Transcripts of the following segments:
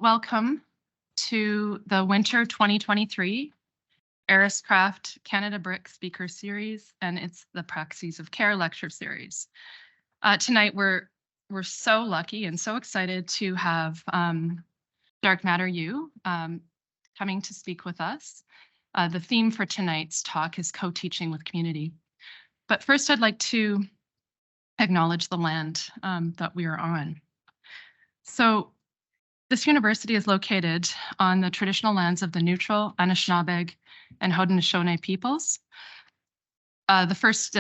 welcome to the Winter 2023 Ariscraft Canada Brick Speaker Series, and it's the Praxes of Care lecture series. Tonight, we're so lucky and so excited to have Dark Matter U coming to speak with us. The theme for tonight's talk is co-teaching with community. But first, I'd like to acknowledge the land that we are on. So this university is located on the traditional lands of the Neutral, Anishinaabe, and Haudenosaunee peoples. The first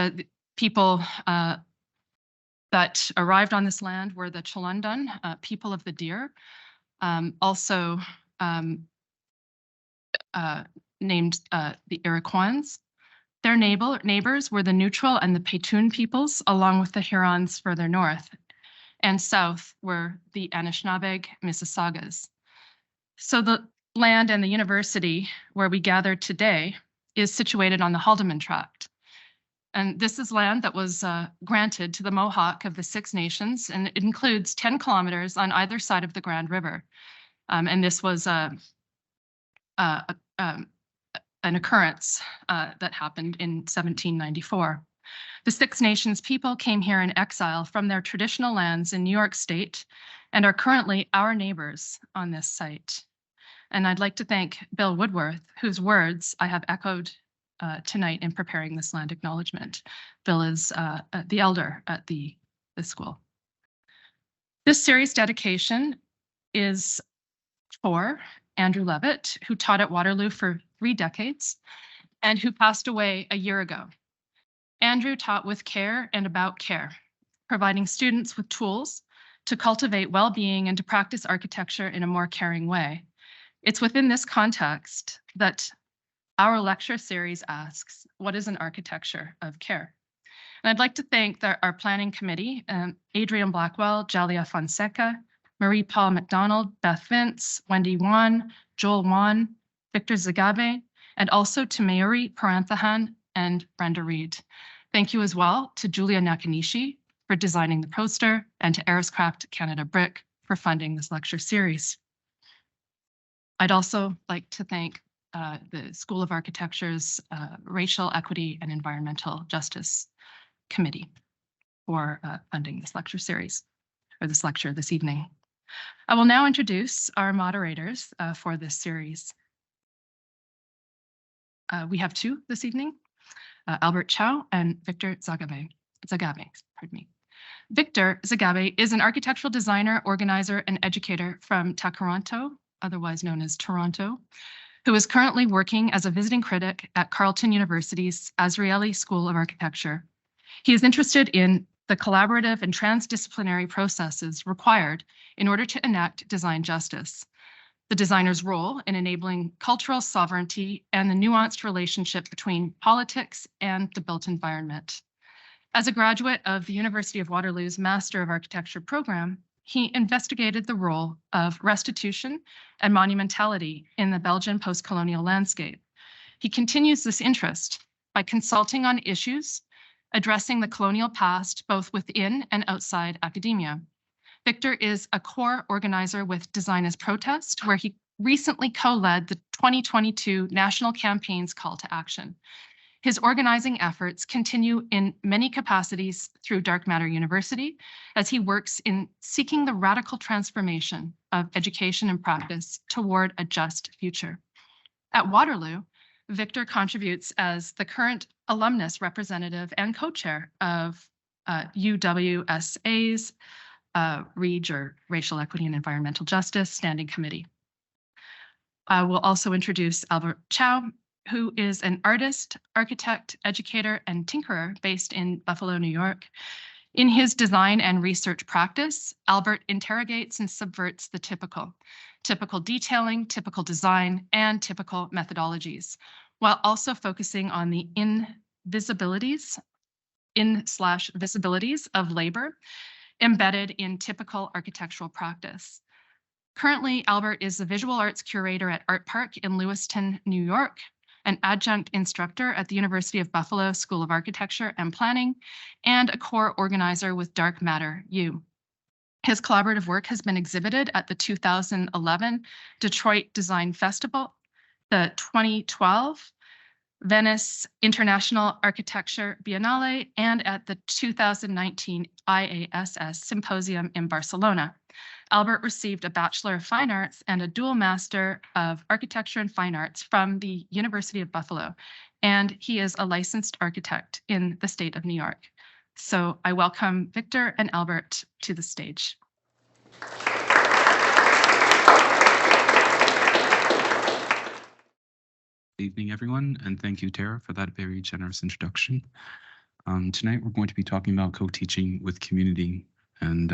people that arrived on this land were the Chalundun, people of the deer, also named the Iroquois. Their neighbors were the Neutral and the Petun peoples, along with the Hurons further north. And south were the Anishinaabe Mississaugas. So the land and the university where we gathered today is situated on the Haldimand Tract. And this is land that was granted to the Mohawk of the Six Nations, and it includes 10 kilometers on either side of the Grand River. And this was an occurrence that happened in 1794. The Six Nations people came here in exile from their traditional lands in New York State and are currently our neighbors on this site. And I'd like to thank Bill Woodworth, whose words I have echoed tonight in preparing this land acknowledgement. Bill is the elder at the school. This series dedication is for Andrew Levitt, who taught at Waterloo for 3 decades and who passed away a year ago. Andrew taught with care and about care, providing students with tools to cultivate well-being and to practice architecture in a more caring way. It's within this context that our lecture series asks, what is an architecture of care? And I'd like to thank our planning committee, Adrian Blackwell, Jalia Fonseca, Marie-Paul McDonald, Beth Vince, Wendy Wan, Joel Wan, Victor Zagabe, and also to Mayuri Paranthahan and Brenda Reed. Thank you as well to Julia Nakanishi for designing the poster and to Ariscraft Canada Brick for funding this lecture series. I'd also like to thank the School of Architecture's Racial Equity and Environmental Justice Committee for funding this lecture series, or this lecture this evening. I will now introduce our moderators for this series. We have 2 this evening. Albert Chao and Victor Zagabe. Pardon me. Victor Zagabe is an architectural designer, organizer, and educator from Takaranto, otherwise known as Toronto, who is currently working as a visiting critic at Carleton University's Azrieli School of Architecture. He is interested in the collaborative and transdisciplinary processes required in order to enact design justice, the designer's role in enabling cultural sovereignty, and the nuanced relationship between politics and the built environment. As a graduate of the University of Waterloo's Master of Architecture program, he investigated the role of restitution and monumentality in the Belgian post-colonial landscape. He continues this interest by consulting on issues addressing the colonial past, both within and outside academia. Victor is a core organizer with Design as Protest, where he recently co-led the 2022 National Campaign's Call to Action. His organizing efforts continue in many capacities through Dark Matter University, as he works in seeking the radical transformation of education and practice toward a just future. At Waterloo, Victor contributes as the current alumnus representative and co-chair of UWSA's REAJ, or Racial Equity and Environmental Justice Standing Committee. I will also introduce Albert Chao, who is an artist, architect, educator, and tinkerer based in Buffalo, New York. In his design and research practice, Albert interrogates and subverts the typical detailing, typical design, and typical methodologies, while also focusing on the invisibilities of labor embedded in typical architectural practice. Currently, Albert is the visual arts curator at Art Park in Lewiston, New York, an adjunct instructor at the University of Buffalo School of Architecture and Planning, and a core organizer with Dark Matter U. His collaborative work has been exhibited at the 2011 Detroit Design Festival, the 2012 Venice International Architecture Biennale, and at the 2019 IASS Symposium in Barcelona. Albert received a Bachelor of Fine Arts and a dual Master of Architecture and Fine Arts from the University of Buffalo, and he is a licensed architect in the state of New York. So I welcome Victor and Albert to the stage. Good evening, everyone, and thank you, Tara, for that very generous introduction. Tonight, we're going to be talking about co-teaching with community, and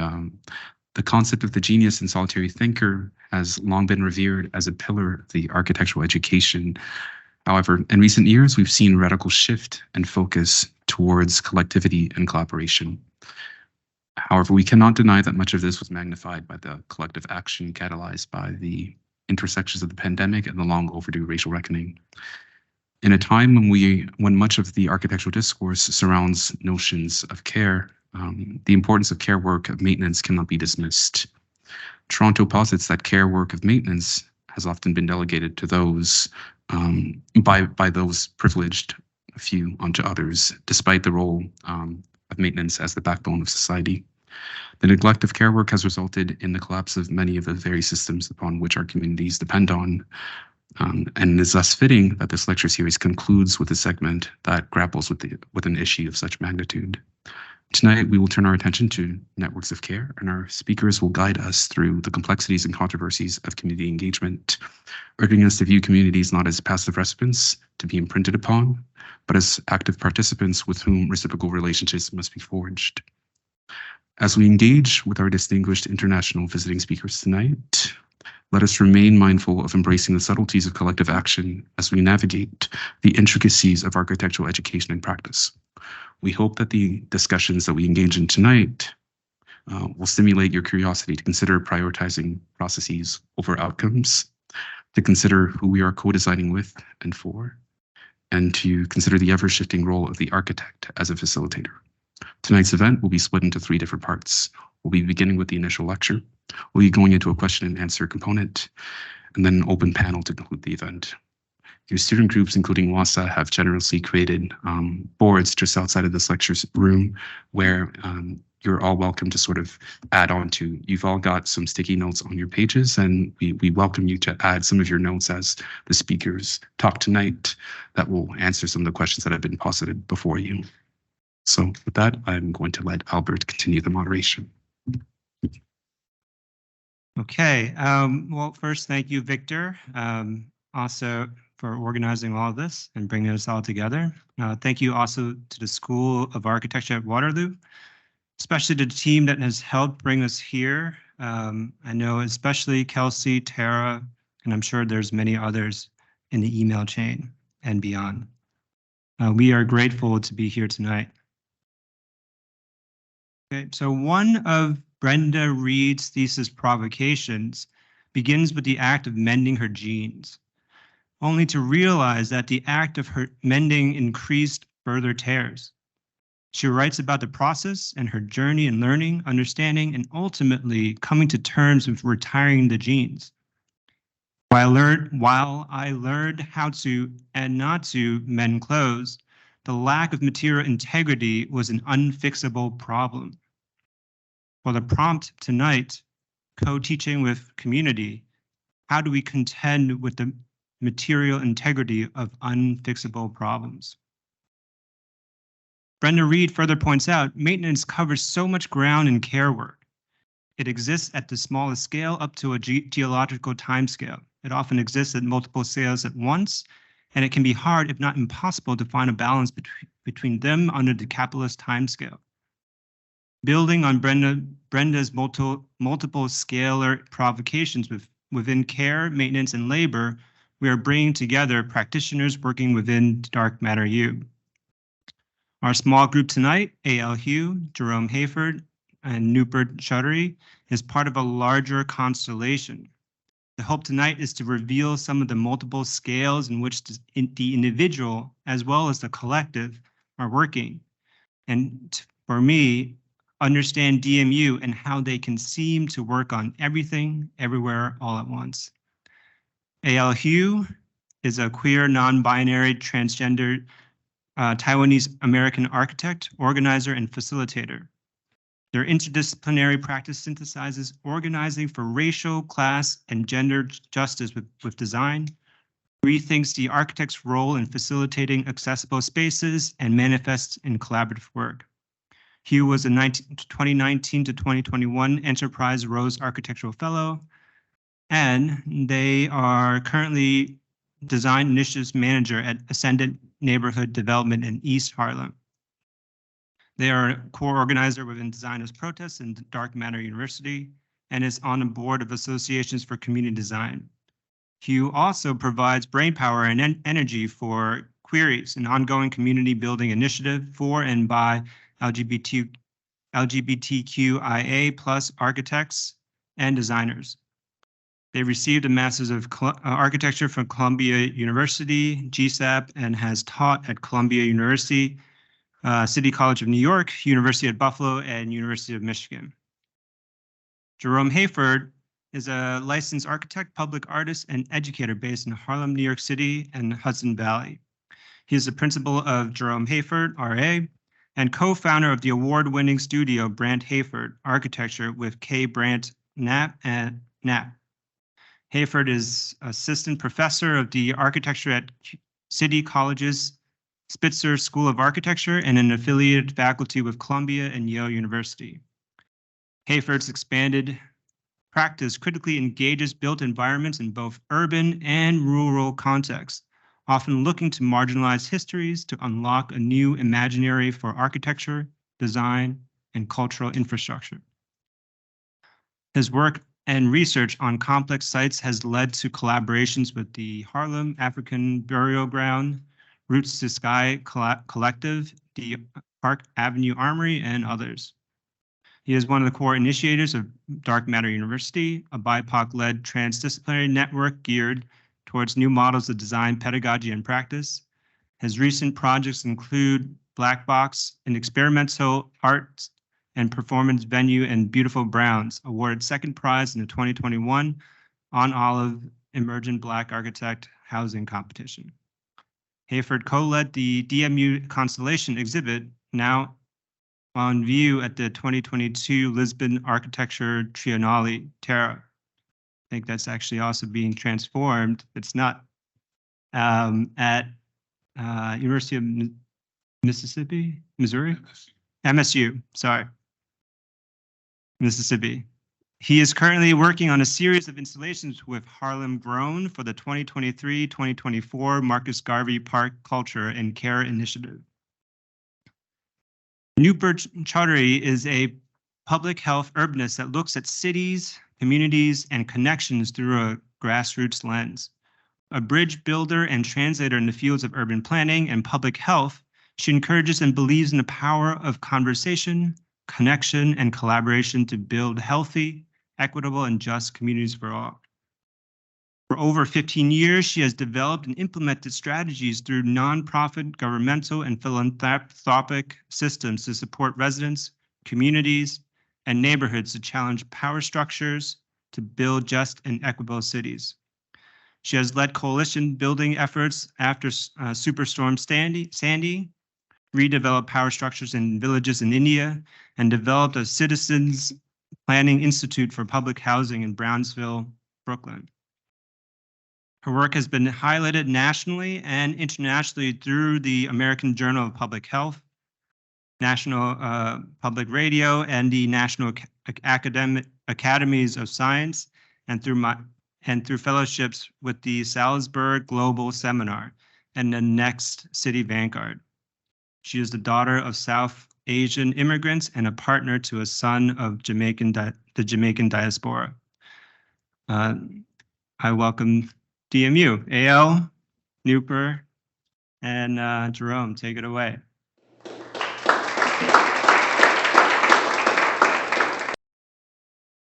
the concept of the genius and solitary thinker has long been revered as a pillar of the architectural education. However, in recent years, we've seen a radical shift and focus towards collectivity and collaboration. However, we cannot deny that much of this was magnified by the collective action catalyzed by the intersections of the pandemic and the long overdue racial reckoning. In a time when much of the architectural discourse surrounds notions of care, the importance of care work of maintenance cannot be dismissed. Toronto posits that care work of maintenance has often been delegated to those by those privileged few onto others, despite the role of maintenance as the backbone of society. The neglect of care work has resulted in the collapse of many of the very systems upon which our communities depend on, and it is thus fitting that this lecture series concludes with a segment that grapples with an issue of such magnitude. Tonight, we will turn our attention to networks of care, and our speakers will guide us through the complexities and controversies of community engagement, urging us to view communities not as passive recipients to be imprinted upon, but as active participants with whom reciprocal relationships must be forged. As we engage with our distinguished international visiting speakers tonight, let us remain mindful of embracing the subtleties of collective action as we navigate the intricacies of architectural education and practice. We hope that the discussions that we engage in tonight will stimulate your curiosity to consider prioritizing processes over outcomes, to consider who we are co-designing with and for, and to consider the ever-shifting role of the architect as a facilitator. Tonight's event will be split into 3 different parts. We'll be beginning with the initial lecture. We'll be going into a question and answer component, and then an open panel to conclude the event. Your student groups, including WASA, have generously created boards just outside of this lecture room where you're all welcome to sort of add on to. You've all got some sticky notes on your pages, and we welcome you to add some of your notes as the speakers talk tonight that will answer some of the questions that have been posited before you. So with that, I'm going to let Albert continue the moderation. Okay, well, first, thank you, Victor, also for organizing all of this and bringing us all together. Thank you also to the School of Architecture at Waterloo, especially to the team that has helped bring us here. I know especially Kelsey, Tara, and I'm sure there's many others in the email chain and beyond. We are grateful to be here tonight. Okay, so one of Brenda Reed's thesis provocations begins with the act of mending her jeans, only to realize that the act of her mending increased further tears. She writes about the process and her journey in learning, understanding, and ultimately coming to terms with retiring the jeans. While I learned how to and not to mend clothes, the lack of material integrity was an unfixable problem. For the prompt tonight, co-teaching with community, how do we contend with the material integrity of unfixable problems? Brenda Reed further points out, maintenance covers so much ground in care work. It exists at the smallest scale up to a geological timescale. It often exists at multiple scales at once, and it can be hard, if not impossible, to find a balance between them under the capitalist timescale. Building on Brenda's multiple scalar provocations within care, maintenance, and labor, we are bringing together practitioners working within Dark Matter U. Our small group tonight, A.L. Hugh, Jerome Haferd, and Nupur Chaudhury, is part of a larger constellation. The hope tonight is to reveal some of the multiple scales in which the individual, as well as the collective, are working. And for me, understand DMU and how they can seem to work on everything, everywhere, all at once. A.L. Hugh is a queer, non-binary, transgender Taiwanese American architect, organizer, and facilitator. Their interdisciplinary practice synthesizes organizing for racial, class, and gender justice with design, rethinks the architect's role in facilitating accessible spaces, and manifests in collaborative work. Hugh was a 2019 to 2021 Enterprise Rose Architectural Fellow, and they are currently Design Initiatives Manager at Ascendant Neighborhood Development in East Harlem. They are a core organizer within Designers Protests and Dark Matter University, and is on the board of Associations for Community Design. Hugh also provides brainpower and energy for Queries, an ongoing community building initiative for and by LGBTQIA+ architects and designers. They received a Master's of Architecture from Columbia University, GSAP, and has taught at Columbia University, City College of New York, University of Buffalo, and University of Michigan. Jerome Haferd is a licensed architect, public artist, and educator based in Harlem, New York City, and Hudson Valley. He is the principal of Jerome Haferd, RA, and co-founder of the award-winning studio BRANDT Haferd Architecture with BRANDT Nap and Nap. Haferd is assistant professor of the architecture at City College's Spitzer School of Architecture and an affiliated faculty with Columbia and Yale University. Haferd's expanded practice critically engages built environments in both urban and rural contexts, often looking to marginalized histories to unlock a new imaginary for architecture, design, and cultural infrastructure. His work and research on complex sites has led to collaborations with the Harlem African Burial Ground, Roots to Sky Collective, the Park Avenue Armory, and others. He is one of the core initiators of Dark Matter University, a BIPOC-led transdisciplinary network geared towards new models of design, pedagogy, and practice. His recent projects include Black Box, an experimental arts and performance venue, and Beautiful Browns, awarded second prize in the 2021 On Olive Emergent Black Architect Housing Competition. Haferd co-led the DMU Constellation exhibit, now on view at the 2022 Lisbon Architecture Triennale, Terra. I think that's actually also being transformed. It's not at University of Mississippi, Missouri? MSU, sorry. Mississippi. He is currently working on a series of installations with Harlem Grown for the 2023-2024 Marcus Garvey Park Culture and Care Initiative. Nupur Chaudhury is a public health urbanist that looks at cities, communities, and connections through a grassroots lens. A bridge builder and translator in the fields of urban planning and public health, she encourages and believes in the power of conversation, connection, and collaboration to build healthy, equitable, and just communities for all. For over 15 years, she has developed and implemented strategies through nonprofit, governmental, and philanthropic systems to support residents, communities, and neighborhoods to challenge power structures to build just and equitable cities. She has led coalition building efforts after Superstorm Sandy, redeveloped power structures in villages in India, and developed a Citizens Planning Institute for Public Housing in Brownsville, Brooklyn. Her work has been highlighted nationally and internationally through the American Journal of Public Health, National Public Radio, and the National Academies of Science, and through fellowships with the Salzburg Global Seminar and the Next City Vanguard. She is the daughter of South Asian immigrants and a partner to a son of the Jamaican diaspora. I welcome DMU, AL, Nupur, and Jerome. Take it away.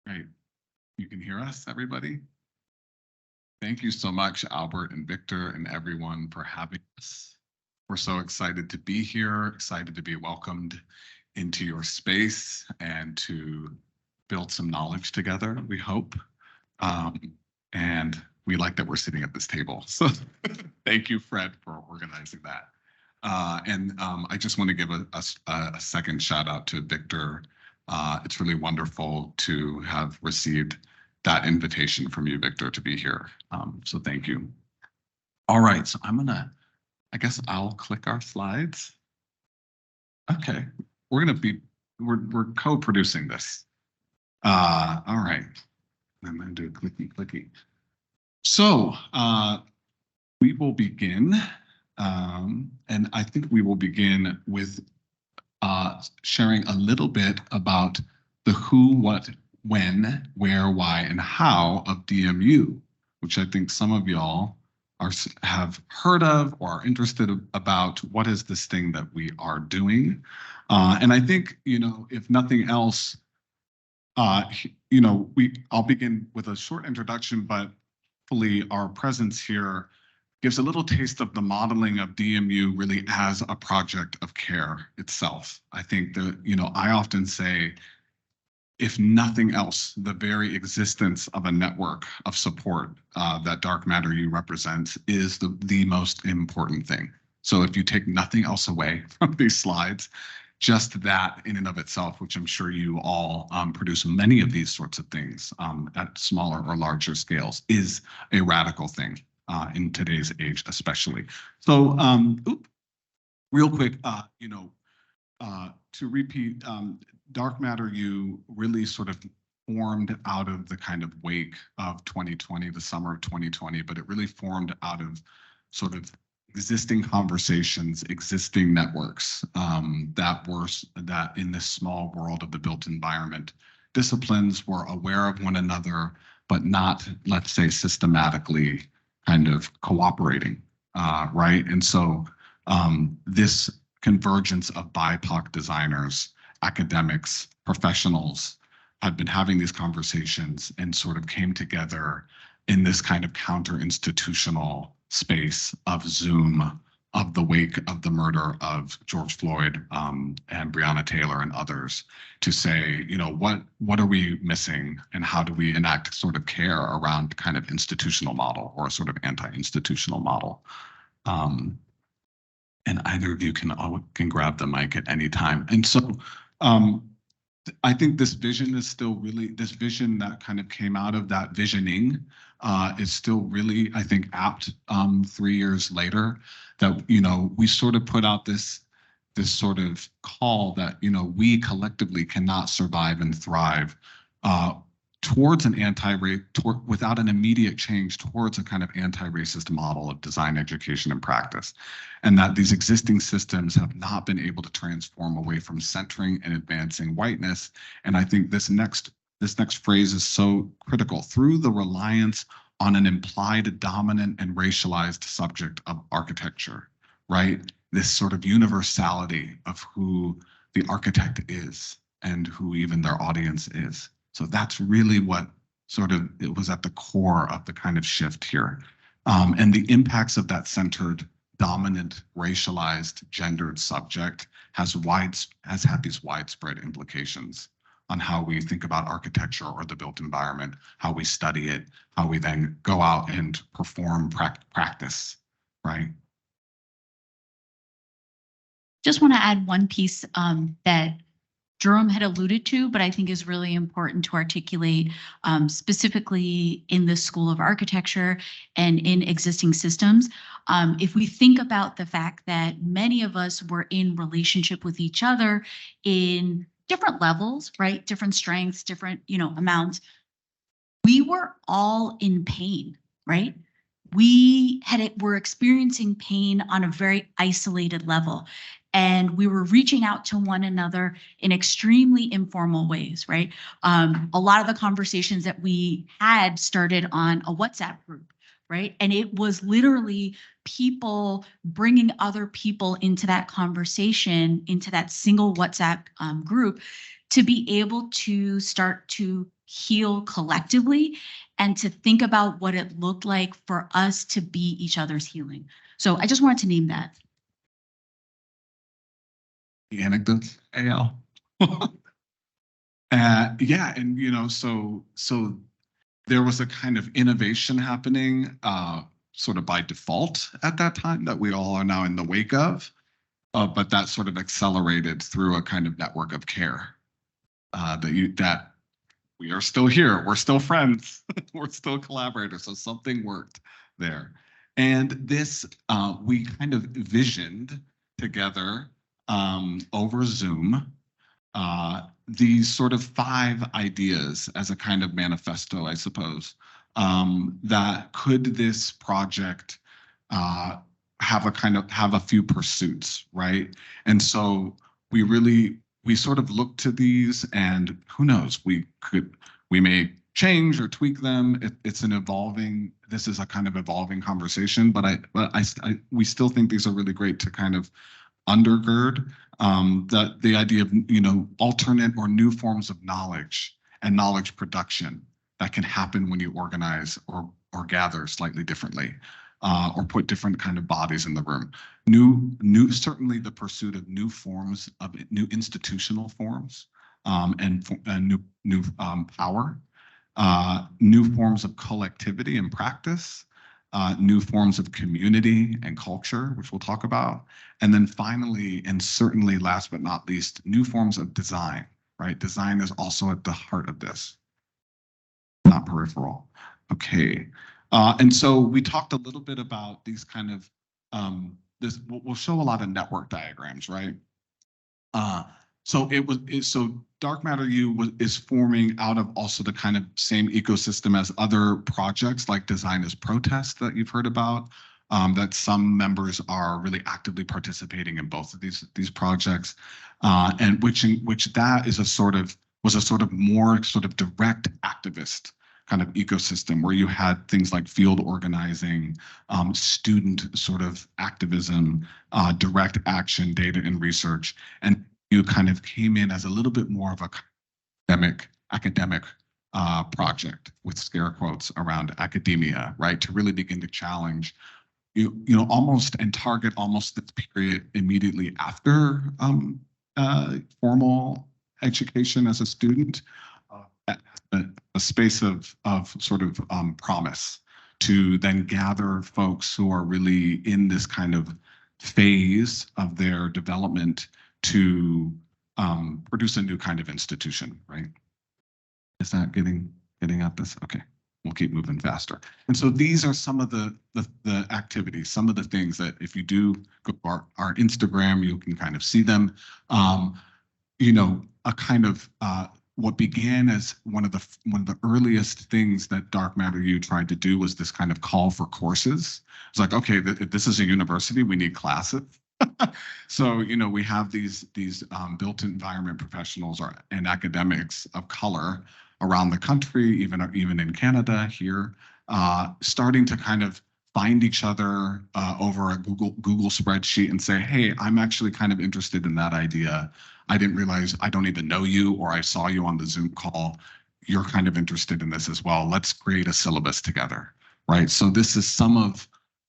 Great. You can hear us, everybody? Thank you so much, Albert and Victor and everyone for having us. We're so excited to be here, excited to be welcomed into your space and to build some knowledge together, we hope. And we like that we're sitting at this table. So thank you, Fred, for organizing that. I just want to give a second shout out to Victor. It's really wonderful to have received that invitation from you, Victor, to be here. So thank you. All right, so I guess I'll click our slides. Okay, we're co-producing this. All right, I'm gonna do a clicky. So we will begin, and I think we will begin with sharing a little bit about the who, what, when, where, why, and how of DMU, which I think some of y'all have heard of or are interested about. What is this thing that we are doing? And I think, if nothing else, I'll begin with a short introduction, but hopefully our presence here gives a little taste of the modeling of DMU really as a project of care itself. I think that, I often say, if nothing else, the very existence of a network of support that Dark Matter U represents is the most important thing. So if you take nothing else away from these slides, just that in and of itself, which I'm sure you all produce many of these sorts of things at smaller or larger scales, is a radical thing in today's age, especially. So real quick, to repeat, Dark Matter U really sort of formed out of the kind of wake of 2020, the summer of 2020, but it really formed out of sort of existing conversations, existing networks that in this small world of the built environment, disciplines were aware of one another, but not, let's say, systematically kind of cooperating, right? And so this convergence of BIPOC designers, academics, professionals had been having these conversations and sort of came together in this kind of counter-institutional space of Zoom, of the wake of the murder of George Floyd and Breonna Taylor and others, to say, what are we missing and how do we enact sort of care around kind of institutional model or a sort of anti-institutional model. And either of you can grab the mic at any time. And so I think this vision is still really, this vision that kind of came out of that visioning is still really, I think, apt 3 years later, that, we sort of put out this sort of call that, we collectively cannot survive and thrive towards an without an immediate change towards a kind of anti-racist model of design, education, and practice. And that these existing systems have not been able to transform away from centering and advancing whiteness. And I think this next phrase is so critical. Through the reliance on an implied dominant and racialized subject of architecture, right? This sort of universality of who the architect is and who even their audience is. So that's really what it was at the core of the kind of shift here. And the impacts of that centered, dominant, racialized, gendered subject has had these widespread implications on how we think about architecture or the built environment, how we study it, how we then go out and perform practice, right? Just want to add one piece that Jerome had alluded to, but I think is really important to articulate specifically in the School of Architecture and in existing systems. If we think about the fact that many of us were in relationship with each other in different levels, right? Different strengths, different, amounts. We were all in pain, right? We're experiencing pain on a very isolated level. And we were reaching out to one another in extremely informal ways, right? A lot of the conversations that we had started on a WhatsApp group, right? And it was literally people bringing other people into that conversation, into that single WhatsApp group, to be able to start to heal collectively and to think about what it looked like for us to be each other's healing. So I just wanted to name that. The anecdotes, AL. Yeah, and so there was a kind of innovation happening sort of by default at that time that we all are now in the wake of, but that sort of accelerated through a kind of network of care that we are still here, we're still friends, we're still collaborators, so something worked there. And this we kind of visioned together over Zoom these sort of 5 ideas as a kind of manifesto, I suppose, that could this project have a few pursuits, right? And so we sort of look to these, and who knows, we may change or tweak them. This is a kind of evolving conversation, but we still think these are really great to kind of undergird the idea of alternate or new forms of knowledge and knowledge production that can happen when you organize or gather slightly differently, or put different kind of bodies in the room. Certainly the pursuit of new forms of new institutional forms, and new power, new forms of collectivity and practice, new forms of community and culture, which we'll talk about. And then finally, and certainly last but not least, new forms of design, right? Design is also at the heart of this, not peripheral. Okay. And so we talked a little bit about these kind of, we'll show a lot of network diagrams, right? So Dark Matter U is forming out of also the kind of same ecosystem as other projects like Design as Protest that you've heard about, that some members are really actively participating in both of these projects, and which that is was a sort of more direct activist kind of ecosystem where you had things like field organizing, student sort of activism, direct action, data and research, and you kind of came in as a little bit more of a academic project with scare quotes around academia, right? To really begin to challenge, almost and target almost this period immediately after formal education as a student, a space of sort of promise to then gather folks who are really in this kind of phase of their development to produce a new kind of institution, right? Is that getting at this? Okay, we'll keep moving faster. And so these are some of the activities, some of the things that if you do go to our Instagram, you can kind of see them. A kind of what began as one of the earliest things that Dark Matter U tried to do was this kind of call for courses. It's like, okay, this is a university, we need classes. So, we have these built environment professionals and academics of color around the country, even in Canada here, starting to kind of find each other over a Google spreadsheet and say, hey, I'm actually kind of interested in that idea. I didn't realize I don't even know you, or I saw you on the Zoom call. You're kind of interested in this as well. Let's create a syllabus together, right? So this is some of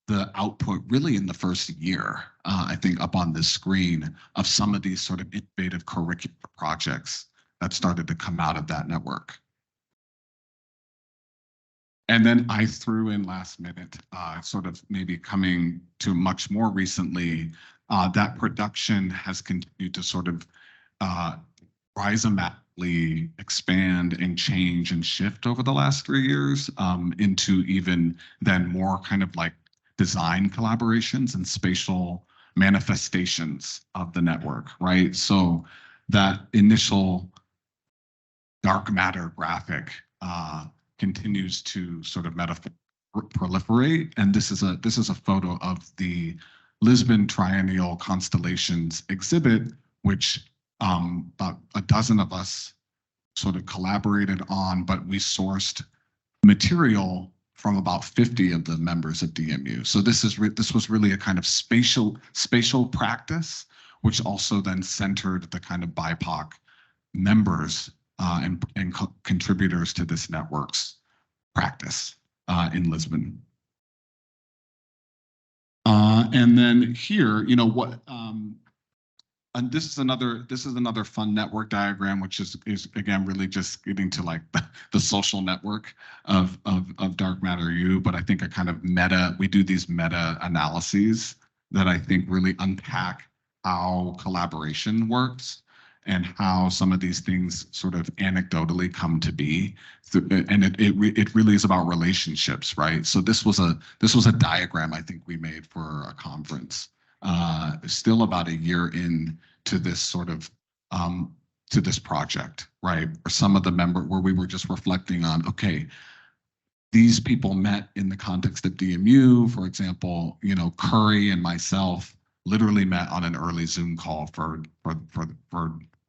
the output really in the first year, I think up on this screen, of some of these sort of innovative curricular projects that started to come out of that network. And then I threw in last minute, sort of maybe coming to much more recently, that production has continued to sort of rhizomatically expand and change and shift over the last 3 years, into even then more kind of like design collaborations and spatial manifestations of the network, right? So that initial dark matter graphic continues to sort of proliferate, and this is a photo of the Lisbon Triennial Constellations exhibit, which about a dozen of us sort of collaborated on, but we sourced material from about 50 of the members of DMU. So this was really a kind of spatial practice, which also then centered the kind of BIPOC members and contributors to this network's practice in Lisbon. And then here, and this is another fun network diagram, which is again really just getting to like the social network of dark matter U. But I think we do these meta analyses that I think really unpack how collaboration works and how some of these things sort of anecdotally come to be. And it really is about relationships, right? So this was a diagram I think we made for a conference. Still about a year in to this sort of to this project, right? Or some of the where we were just reflecting on, okay, these people met in the context of DMU, for example, Curry and myself literally met on an early Zoom call for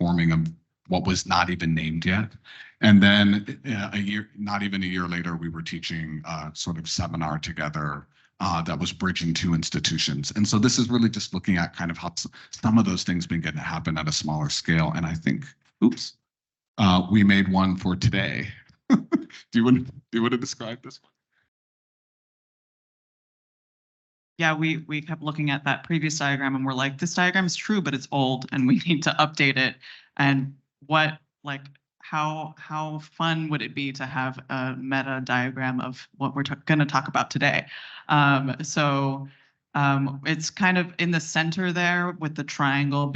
forming what was not even named yet. And then not even a year later, we were teaching sort of seminar together that was bridging two institutions. And so this is really just looking at kind of how some of those things begin to happen at a smaller scale. And I think, we made one for today. Do you want to describe this one? Yeah, we kept looking at that previous diagram and we're like, this diagram is true, but it's old and we need to update it. And how fun would it be to have a meta diagram of what we're going to talk about today? It's kind of in the center there with the triangle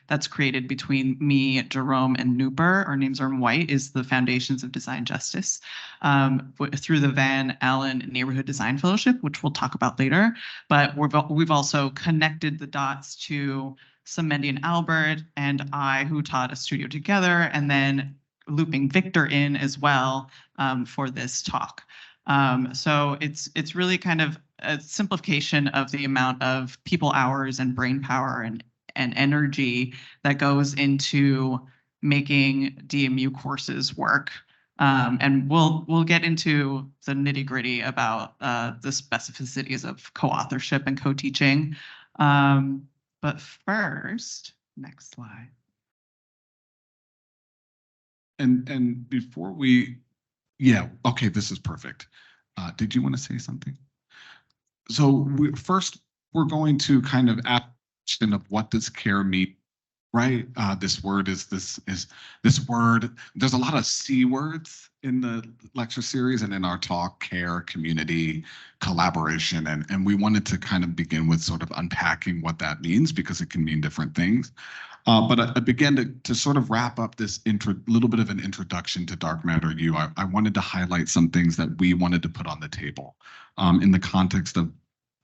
that's created between me, Jerome, and Nupur. Our names are in white, is the Foundations of Design Justice through the Van Allen Neighborhood Design Fellowship, which we'll talk about later. But we've also connected the dots to Samendi and Albert and I, who taught a studio together, and then looping Victor in as well for this talk. So it's really kind of a simplification of the amount of people hours and brain power and energy that goes into making DMU courses work. And we'll get into the nitty-gritty about the specificities of co-authorship and co-teaching. But first, next slide. And before okay, this is perfect. Did you want to say something? So we're going to kind of ask the question of what does care mean, right? This word is this word. There's a lot of C words in the lecture series and in our talk: care, community, collaboration, and we wanted to kind of begin with sort of unpacking what that means because it can mean different things. But I began to sort of wrap up this little bit of an introduction to dark matter U. I wanted to highlight some things that we wanted to put on the table in the context of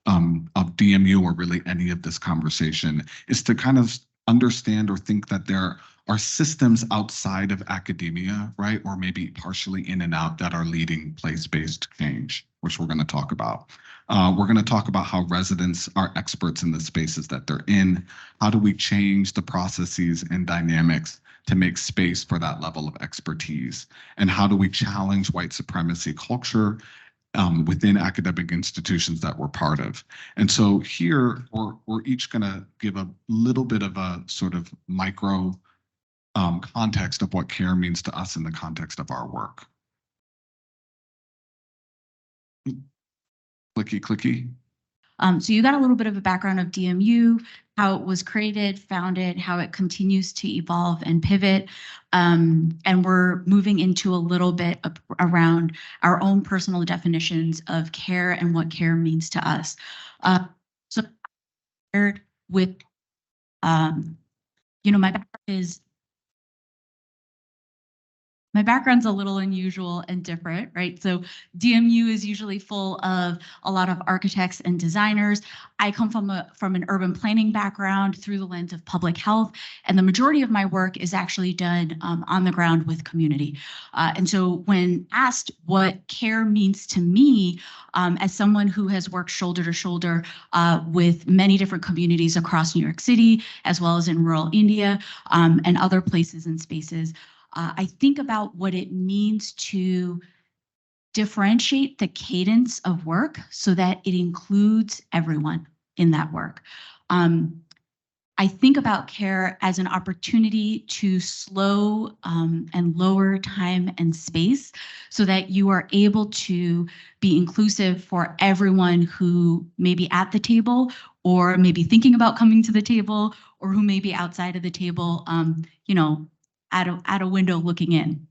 DMU, or really any of this conversation, is to kind of understand or think that there are systems outside of academia, right, or maybe partially in and out, that are leading place-based change, which we're going to talk about. We're going to talk about how residents are experts in the spaces that they're in. How do we change the processes and dynamics to make space for that level of expertise? And how do we challenge white supremacy culture within academic institutions that we're part of? And so here, we're each going to give a little bit of a sort of micro context of what care means to us in the context of our work. Clicky, clicky. So you got a little bit of a background of DMU, how it was created, founded, how it continues to evolve and pivot. And we're moving into a little bit around our own personal definitions of care and what care means to us. So with, my background's a little unusual and different, right? So DMU is usually full of a lot of architects and designers. I come from an urban planning background through the lens of public health, and the majority of my work is actually done on the ground with community. And so when asked what care means to me, as someone who has worked shoulder to shoulder with many different communities across New York City, as well as in rural India and other places and spaces, I think about what it means to differentiate the cadence of work so that it includes everyone in that work. I think about care as an opportunity to slow and lower time and space so that you are able to be inclusive for everyone who may be at the table, or maybe thinking about coming to the table, or who may be outside of the table, you know, at a window looking in.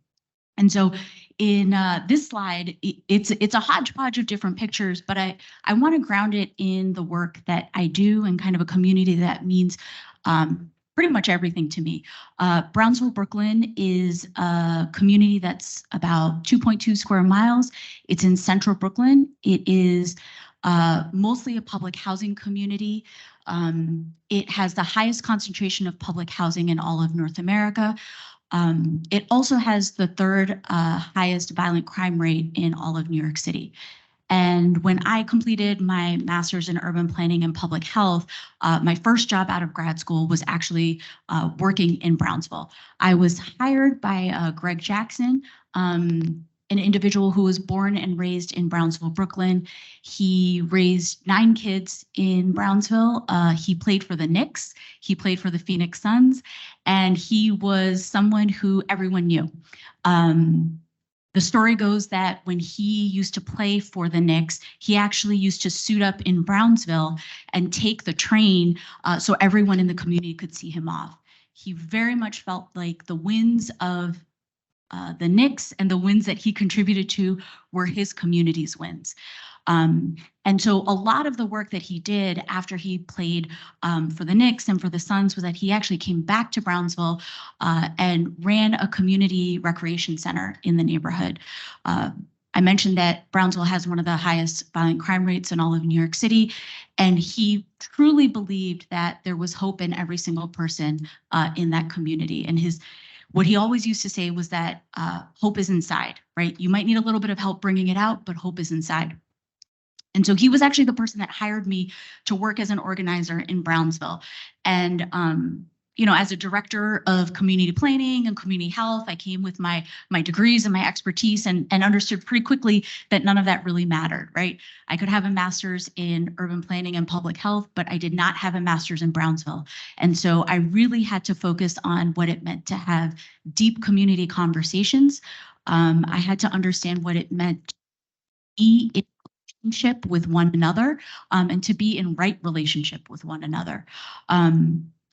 And so in this slide, it's a hodgepodge of different pictures, but I want to ground it in the work that I do and kind of a community that means pretty much everything to me. Brownsville, Brooklyn is a community that's about 2.2 square miles. It's in central Brooklyn. It is mostly a public housing community. It has the highest concentration of public housing in all of North America. It also has the third highest violent crime rate in all of New York City. And when I completed my master's in urban planning and public health, my first job out of grad school was actually working in Brownsville. I was hired by Greg Jackson, an individual who was born and raised in Brownsville, Brooklyn. He raised 9 kids in Brownsville. He played for the Knicks. He played for the Phoenix Suns, and he was someone who everyone knew. The story goes that when he used to play for the Knicks, he actually used to suit up in Brownsville and take the train so everyone in the community could see him off. He very much felt like the wins of the Knicks and the wins that he contributed to were his community's wins. And so a lot of the work that he did after he played for the Knicks and for the Suns was that he actually came back to Brownsville and ran a community recreation center in the neighborhood. I mentioned that Brownsville has one of the highest violent crime rates in all of New York City, and he truly believed that there was hope in every single person in that community. And what he always used to say was that hope is inside, right? You might need a little bit of help bringing it out, but hope is inside. And so he was actually the person that hired me to work as an organizer in Brownsville. And, you know, as a director of community planning and community health, I came with my degrees and my expertise and understood pretty quickly that none of that really mattered, right? I could have a master's in urban planning and public health, but I did not have a master's in Brownsville. And so I really had to focus on what it meant to have deep community conversations. I had to understand what it meant to be in relationship with one another and to be in right relationship with one another.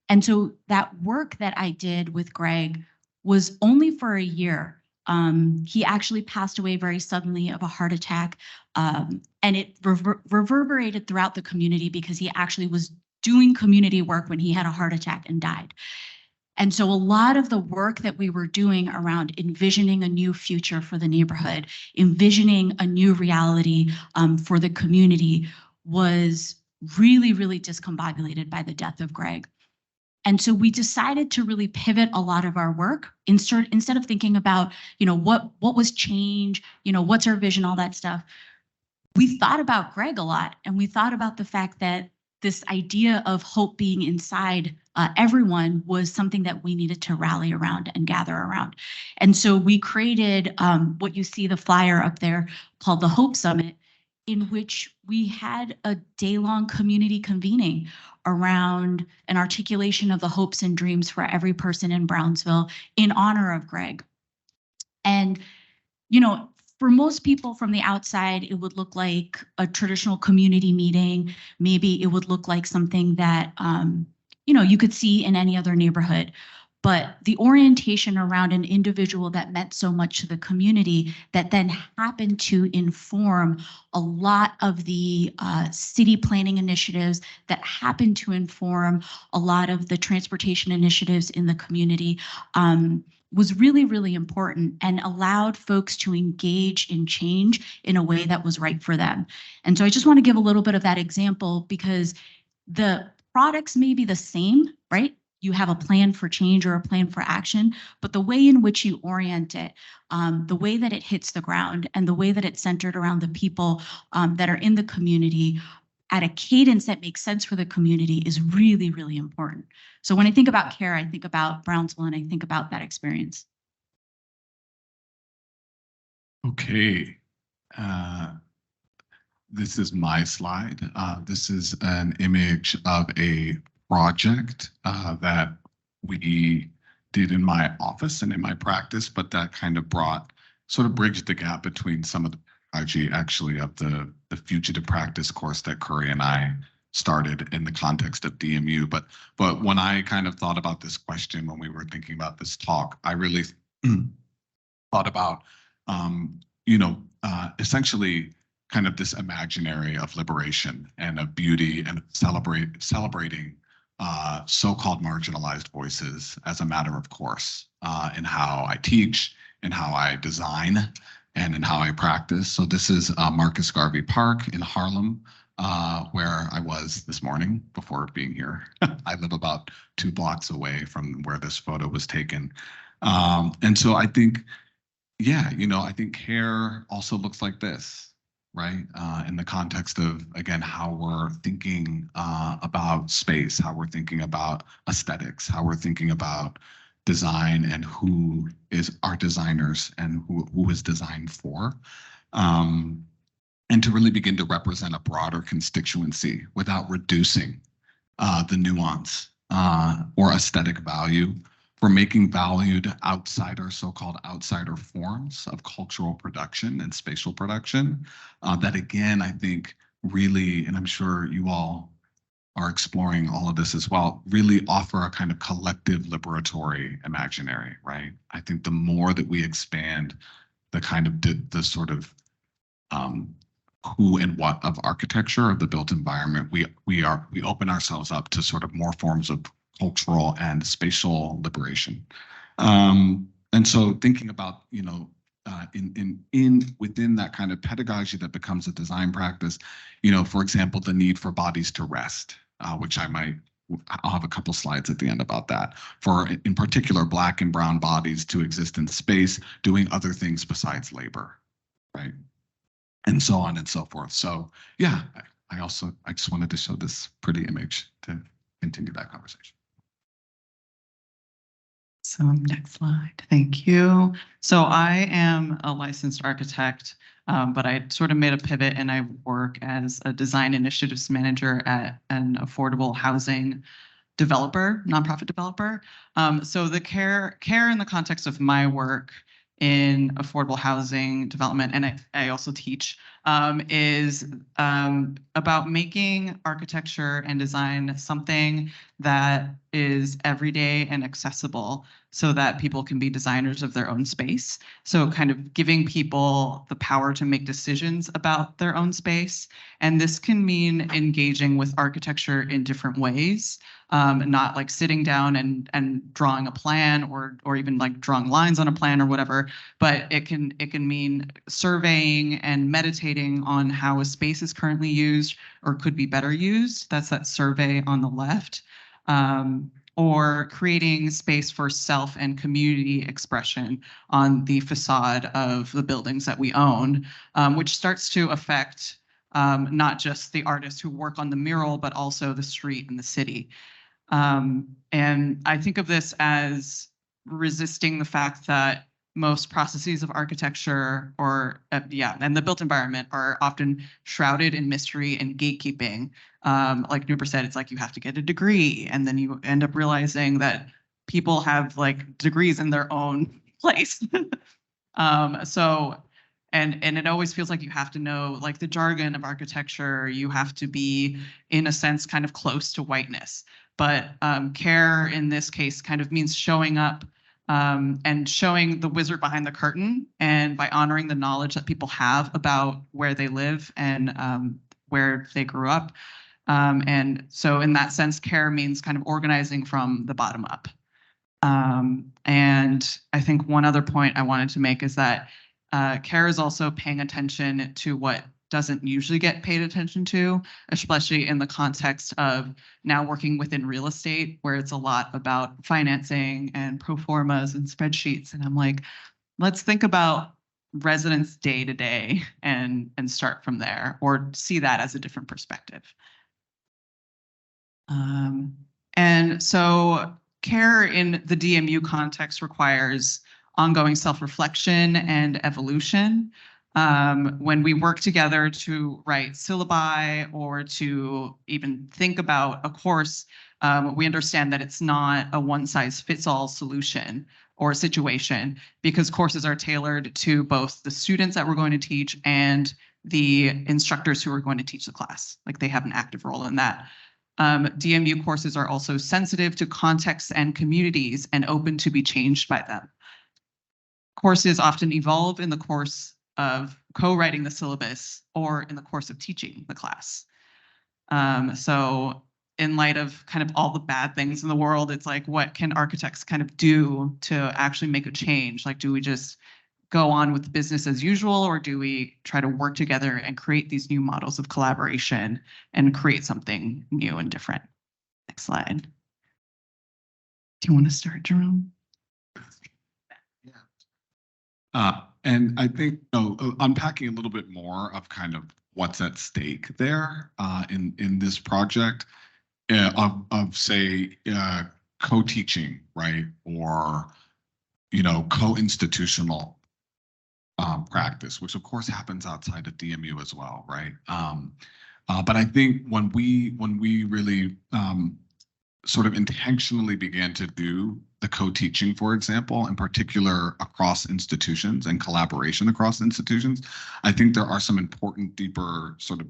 And so that work that I did with Greg was only for a year. He actually passed away very suddenly of a heart attack, and it reverberated throughout the community because he actually was doing community work when he had a heart attack and died. And so a lot of the work that we were doing around envisioning a new future for the neighborhood, envisioning a new reality for the community was really, really discombobulated by the death of Greg. And so we decided to really pivot a lot of our work instead of thinking about, you know, what was change, you know, what's our vision, all that stuff. We thought about Greg a lot, and we thought about the fact that this idea of hope being inside everyone was something that we needed to rally around and gather around. And so we created what you see the flyer up there called the Hope Summit, in which we had a day-long community convening around an articulation of the hopes and dreams for every person in Brownsville in honor of Greg. And, you know, for most people from the outside, it would look like a traditional community meeting. Maybe it would look like something that, you know, you could see in any other neighborhood. But the orientation around an individual that meant so much to the community that then happened to inform a lot of the city planning initiatives, that happened to inform a lot of the transportation initiatives in the community, was really, really important and allowed folks to engage in change in a way that was right for them. And so I just want to give a little bit of that example because the products may be the same, right? You have a plan for change or a plan for action, but the way in which you orient it, the way that it hits the ground and the way that it's centered around the people that are in the community at a cadence that makes sense for the community is really, really important. So when I think about care, I think about Brownsville and I think about that experience. Okay. This is my slide. This is an image of a project that we did in my office and in my practice, but that kind of sort of bridged the gap between some of the pedagogy actually of the Fugitive Practice course that Curry and I started in the context of DMU. But when I kind of thought about this question, when we were thinking about this talk, I really thought about, essentially kind of this imaginary of liberation and of beauty and celebrating so-called marginalized voices as a matter of course in how I teach, in how I design, and in how I practice. So this is Marcus Garvey Park in Harlem, where I was this morning before being here. I live about 2 blocks away from where this photo was taken. And so I think, yeah, I think care also looks like this, right? In the context of, again, how we're thinking about space, how we're thinking about aesthetics, how we're thinking about design and who is our designers and who is designed for. And to really begin to represent a broader constituency without reducing the nuance or aesthetic value for making valued outsider, so-called outsider forms of cultural production and spatial production that, again, I think really, and I'm sure you all are exploring all of this as well, really offer a kind of collective liberatory imaginary, right? I think the more that we expand the kind of the sort of who and what of architecture of the built environment, we open ourselves up to sort of more forms of cultural and spatial liberation. And so thinking about, within that kind of pedagogy that becomes a design practice, for example, the need for bodies to rest, which I'll have a couple slides at the end about that, for in particular Black and brown bodies to exist in space doing other things besides labor, right? And so on and so forth. So yeah, I just wanted to show this pretty image to continue that conversation. So next slide, thank you. So I am a licensed architect, but I sort of made a pivot and I work as a design initiatives manager at an affordable housing developer, nonprofit developer. So the care in the context of my work in affordable housing development, and I also teach, is about making architecture and design something that is everyday and accessible so that people can be designers of their own space. So kind of giving people the power to make decisions about their own space. And this can mean engaging with architecture in different ways, not like sitting down and drawing a plan or even like drawing lines on a plan or whatever, but it can mean surveying and meditating on how a space is currently used or could be better used. That's that survey on the left. Or creating space for self and community expression on the facade of the buildings that we own, which starts to affect not just the artists who work on the mural, but also the street and the city. And I think of this as resisting the fact that most processes of architecture and the built environment are often shrouded in mystery and gatekeeping. Like Nupur said, it's like you have to get a degree and then you end up realizing that people have like degrees in their own place. And it always feels like you have to know like the jargon of architecture. You have to be, in a sense, kind of close to whiteness. But care in this case kind of means showing up and showing the wizard behind the curtain, and by honoring the knowledge that people have about where they live and where they grew up. And so in that sense, care means kind of organizing from the bottom up. And I think one other point I wanted to make is that care is also paying attention to what doesn't usually get paid attention to, especially in the context of now working within real estate, where it's a lot about financing and pro formas and spreadsheets. And I'm like, let's think about residents day to day and start from there, or see that as a different perspective. And so care in the DMU context requires ongoing self-reflection and evolution. When we work together to write syllabi or to even think about a course, we understand that it's not a one-size-fits-all solution or situation, because courses are tailored to both the students that we're going to teach and the instructors who are going to teach the class. Like they have an active role in that. DMU courses are also sensitive to contexts and communities and open to be changed by them. Courses often evolve in the course of co-writing the syllabus or in the course of teaching the class. So in light of kind of all the bad things in the world, it's like, what can architects kind of do to actually make a change? Like, do we just go on with business as usual, or do we try to work together and create these new models of collaboration and create something new and different? Next slide. Do you want to start, Jerome? And I think unpacking a little bit more of kind of what's at stake there in this project of say co-teaching, right, or co-institutional practice, which of course happens outside of DMU as well, right? But I think when we really sort of intentionally began to do the co-teaching, for example, in particular across institutions and collaboration across institutions, I think there are some important, deeper sort of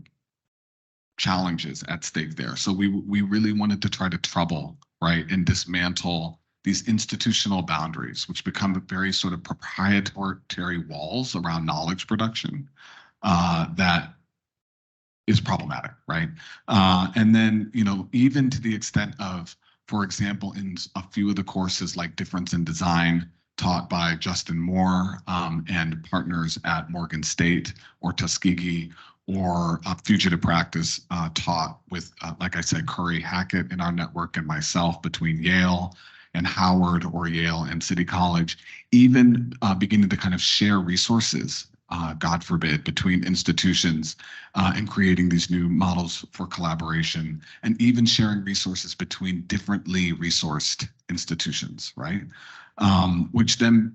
challenges at stake there. So we really wanted to try to trouble, right, and dismantle these institutional boundaries, which become very sort of proprietary walls around knowledge production that is problematic, right? And then, even to the extent of, for example, in a few of the courses like Difference in Design taught by Justin Moore and partners at Morgan State or Tuskegee, or Fugitive Practice taught with, like I said, Curry Hackett in our network and myself between Yale and Howard, or Yale and City College, even beginning to kind of share resources, God forbid, between institutions and creating these new models for collaboration, and even sharing resources between differently resourced institutions, right? Which then,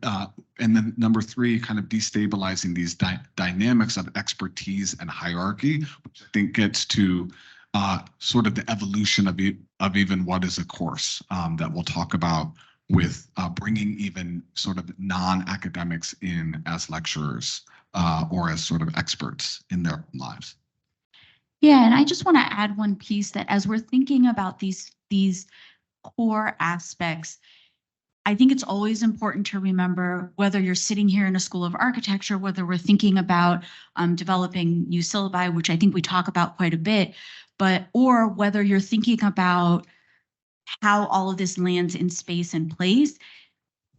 and then number three, kind of destabilizing these dynamics of expertise and hierarchy, which I think gets to sort of the evolution of even what is a course that we'll talk about with bringing even sort of non-academics in as lecturers or as sort of experts in their lives. Yeah, and I just want to add one piece that as we're thinking about these core aspects, I think it's always important to remember, whether you're sitting here in a school of architecture, whether we're thinking about developing new syllabi, which I think we talk about quite a bit, or whether you're thinking about how all of this lands in space and place,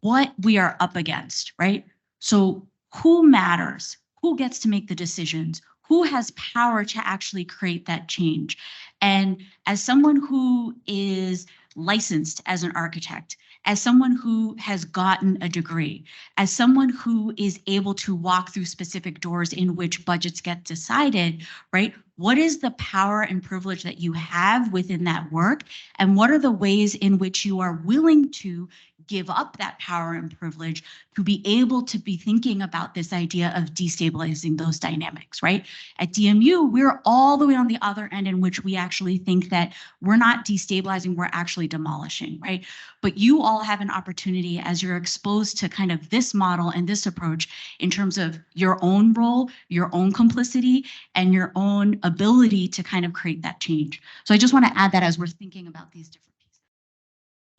what we are up against, right? So who matters? Who gets to make the decisions? Who has power to actually create that change? And as someone who is licensed as an architect, as someone who has gotten a degree, as someone who is able to walk through specific doors in which budgets get decided, right? What is the power and privilege that you have within that work? And what are the ways in which you are willing to give up that power and privilege to be able to be thinking about this idea of destabilizing those dynamics, right? At DMU, we're all the way on the other end, in which we actually think that we're not destabilizing, we're actually demolishing, right? But you all have an opportunity, as you're exposed to kind of this model and this approach, in terms of your own role, your own complicity, and your own ability to kind of create that change. So I just want to add that as we're thinking about these different pieces.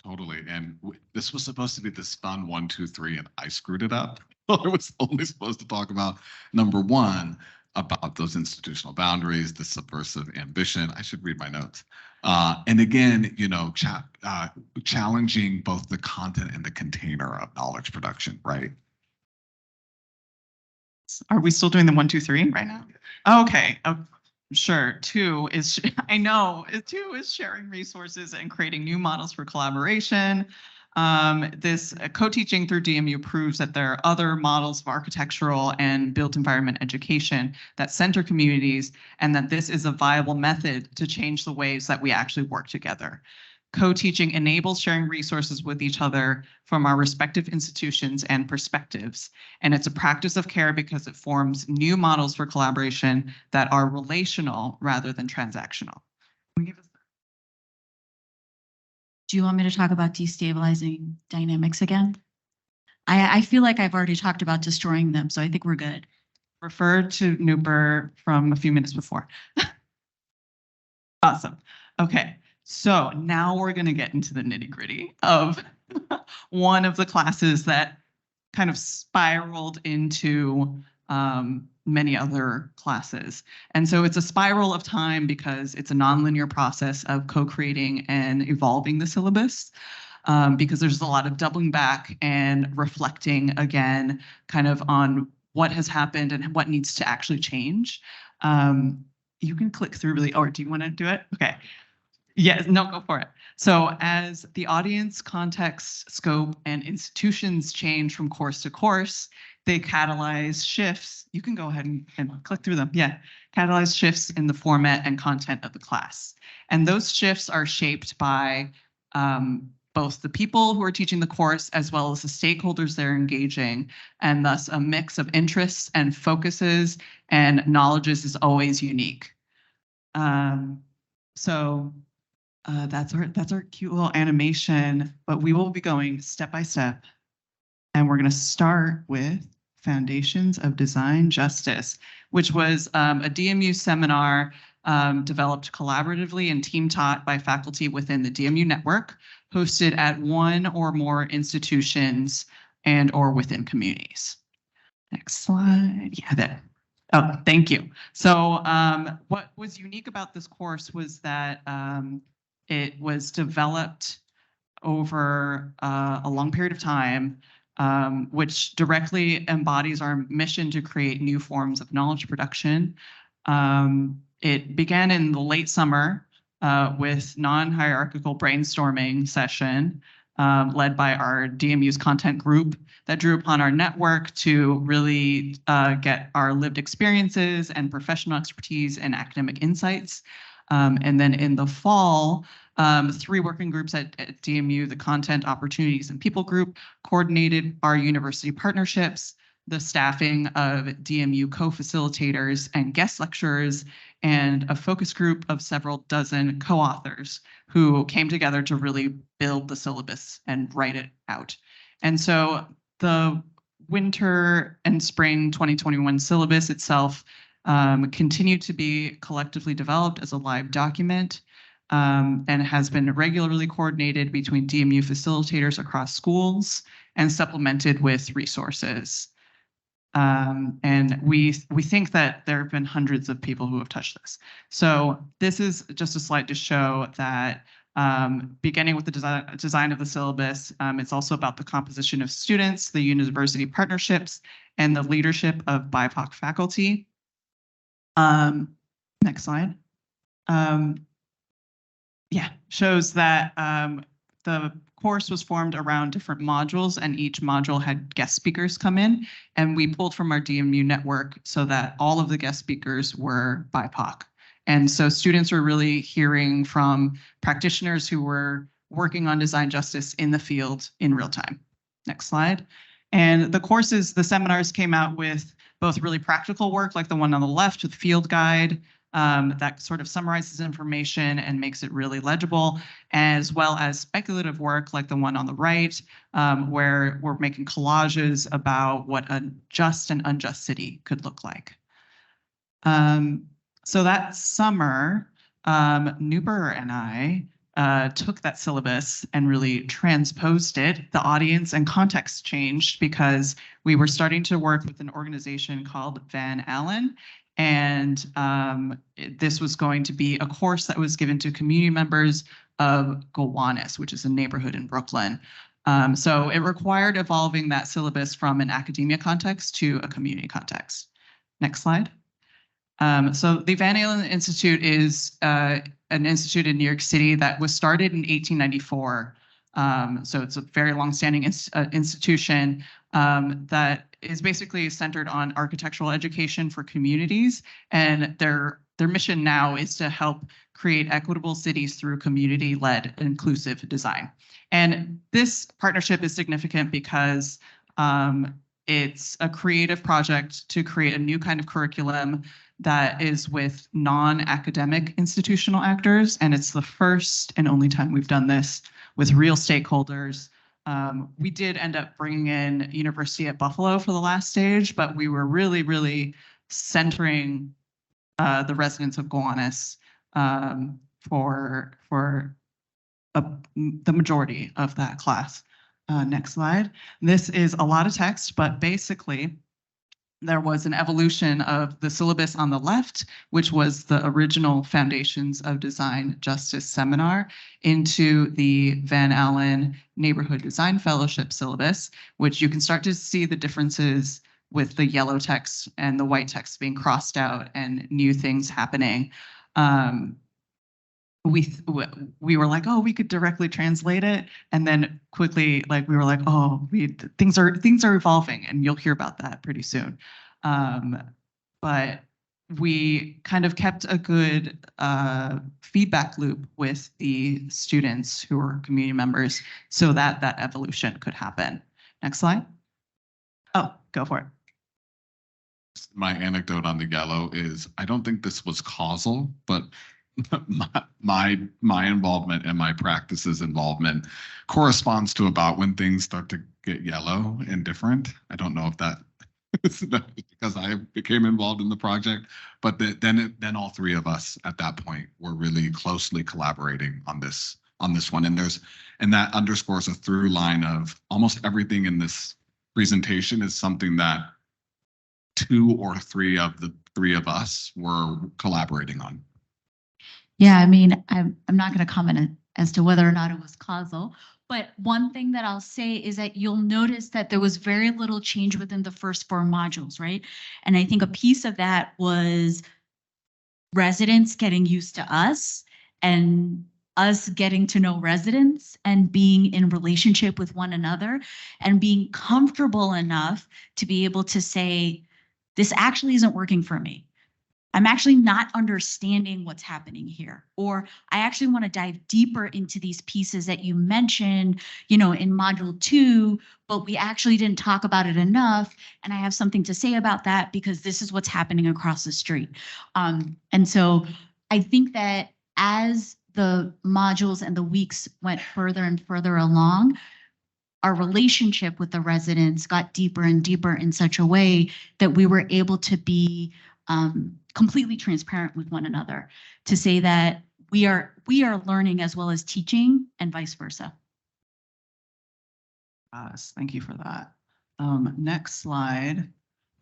Totally. And this was supposed to be this fun 1, 2, 3, and I screwed it up. I was only supposed to talk about number one, about those institutional boundaries, the subversive ambition. I should read my notes. And again, challenging both the content and the container of knowledge production, right? Are we still doing the 1, 2, 3 right now? Okay. Sure. 2 is, I know, 2 is sharing resources and creating new models for collaboration. This co-teaching through DMU proves that there are other models of architectural and built environment education that center communities, and that this is a viable method to change the ways that we actually work together. Co-teaching enables sharing resources with each other from our respective institutions and perspectives. And it's a practice of care because it forms new models for collaboration that are relational rather than transactional. Do you want me to talk about destabilizing dynamics again? I feel like I've already talked about destroying them, so I think we're good. referred to Nupur from a few minutes before. Awesome. Okay, so now we're going to get into the nitty-gritty of one of the classes that kind of spiraled into many other classes. And so it's a spiral of time because it's a nonlinear process of co-creating and evolving the syllabus. Because there's a lot of doubling back and reflecting again kind of on what has happened and what needs to actually change. You can click through really, or do you want to do it? Okay. Yes, no, go for it. So as the audience, context, scope, and institutions change from course to course, they catalyze shifts. You can go ahead and click through them. Yeah, catalyze shifts in the format and content of the class. And those shifts are shaped by both the people who are teaching the course as well as the stakeholders they're engaging, and thus a mix of interests and focuses and knowledges is always unique. That's our cute little animation, but we will be going step by step. And we're going to start with Foundations of Design Justice, which was a DMU seminar developed collaboratively and team taught by faculty within the DMU network, hosted at one or more institutions and or within communities. Next slide. Yeah, that. Oh, thank you. So what was unique about this course was that it was developed over a long period of time, which directly embodies our mission to create new forms of knowledge production. It began in the late summer with non-hierarchical brainstorming session led by our DMU's content group that drew upon our network to really get our lived experiences and professional expertise and academic insights. And then in the fall, 3 working groups at DMU, the Content, Opportunities, and People Group, coordinated our university partnerships, the staffing of DMU co-facilitators and guest lecturers, and a focus group of several dozen co-authors who came together to really build the syllabus and write it out. And so the winter and spring 2021 syllabus itself continued to be collectively developed as a live document and has been regularly coordinated between DMU facilitators across schools and supplemented with resources. And we think that there have been hundreds of people who have touched this. So this is just a slide to show that beginning with the design of the syllabus, it's also about the composition of students, the university partnerships, and the leadership of BIPOC faculty. Next slide. Yeah, shows that the course was formed around different modules, and each module had guest speakers come in, and we pulled from our DMU network so that all of the guest speakers were BIPOC. And so students were really hearing from practitioners who were working on design justice in the field in real time. Next slide. And the seminars came out with both really practical work, like the one on the left with field guide, that sort of summarizes information and makes it really legible, as well as speculative work like the one on the right, where we're making collages about what a just and unjust city could look like. So that summer, Nupur and I took that syllabus and really transposed it. The audience and context changed because we were starting to work with an organization called Van Allen. And this was going to be a course that was given to community members of Gowanus, which is a neighborhood in Brooklyn. So it required evolving that syllabus from an academia context to a community context. Next slide. So the Van Allen Institute is an institute in New York City that was started in 1894. So it's a very long-standing institution that is basically centered on architectural education for communities, and their mission now is to help create equitable cities through community-led inclusive design. And this partnership is significant because it's a creative project to create a new kind of curriculum that is with non-academic institutional actors, and it's the first and only time we've done this with real stakeholders We did end up bringing in University at Buffalo for the last stage, but we were really, really centering the residents of Gowanus for the majority of that class. Next slide. This is a lot of text, but basically there was an evolution of the syllabus on the left, which was the original Foundations of Design Justice seminar, into the Van Allen Neighborhood Design Fellowship syllabus, which you can start to see the differences with the yellow text and the white text being crossed out and new things happening. We were like, oh, we could directly translate it, and then quickly, like, we were like, oh, things are evolving, and you'll hear about that pretty soon. But we kind of kept a good feedback loop with the students who were community members, so that that evolution could happen. Next slide. Oh, go for it. My anecdote on the yellow is I don't think this was causal, but my involvement and my practices involvement corresponds to about when things start to get yellow and different. I don't know if that is because I became involved in the project, but then all three of us at that point were really closely collaborating on this one. And that underscores a through line of almost everything in this presentation is something that 2 or 3 of the 3 of us were collaborating on. Yeah, I mean, I'm not going to comment as to whether or not it was causal, but one thing that I'll say is that you'll notice that there was very little change within the first 4 modules, right? And I think a piece of that was residents getting used to us and us getting to know residents and being in relationship with one another and being comfortable enough to be able to say, this actually isn't working for me. I'm actually not understanding what's happening here, or I actually want to dive deeper into these pieces that you mentioned, you know, in module 2, but we actually didn't talk about it enough. And I have something to say about that because this is what's happening across the street. And so I think that as the modules and the weeks went further and further along, our relationship with the residents got deeper and deeper in such a way that we were able to be completely transparent with one another to say that we are learning as well as teaching and vice versa. Yes, thank you for that. Next slide.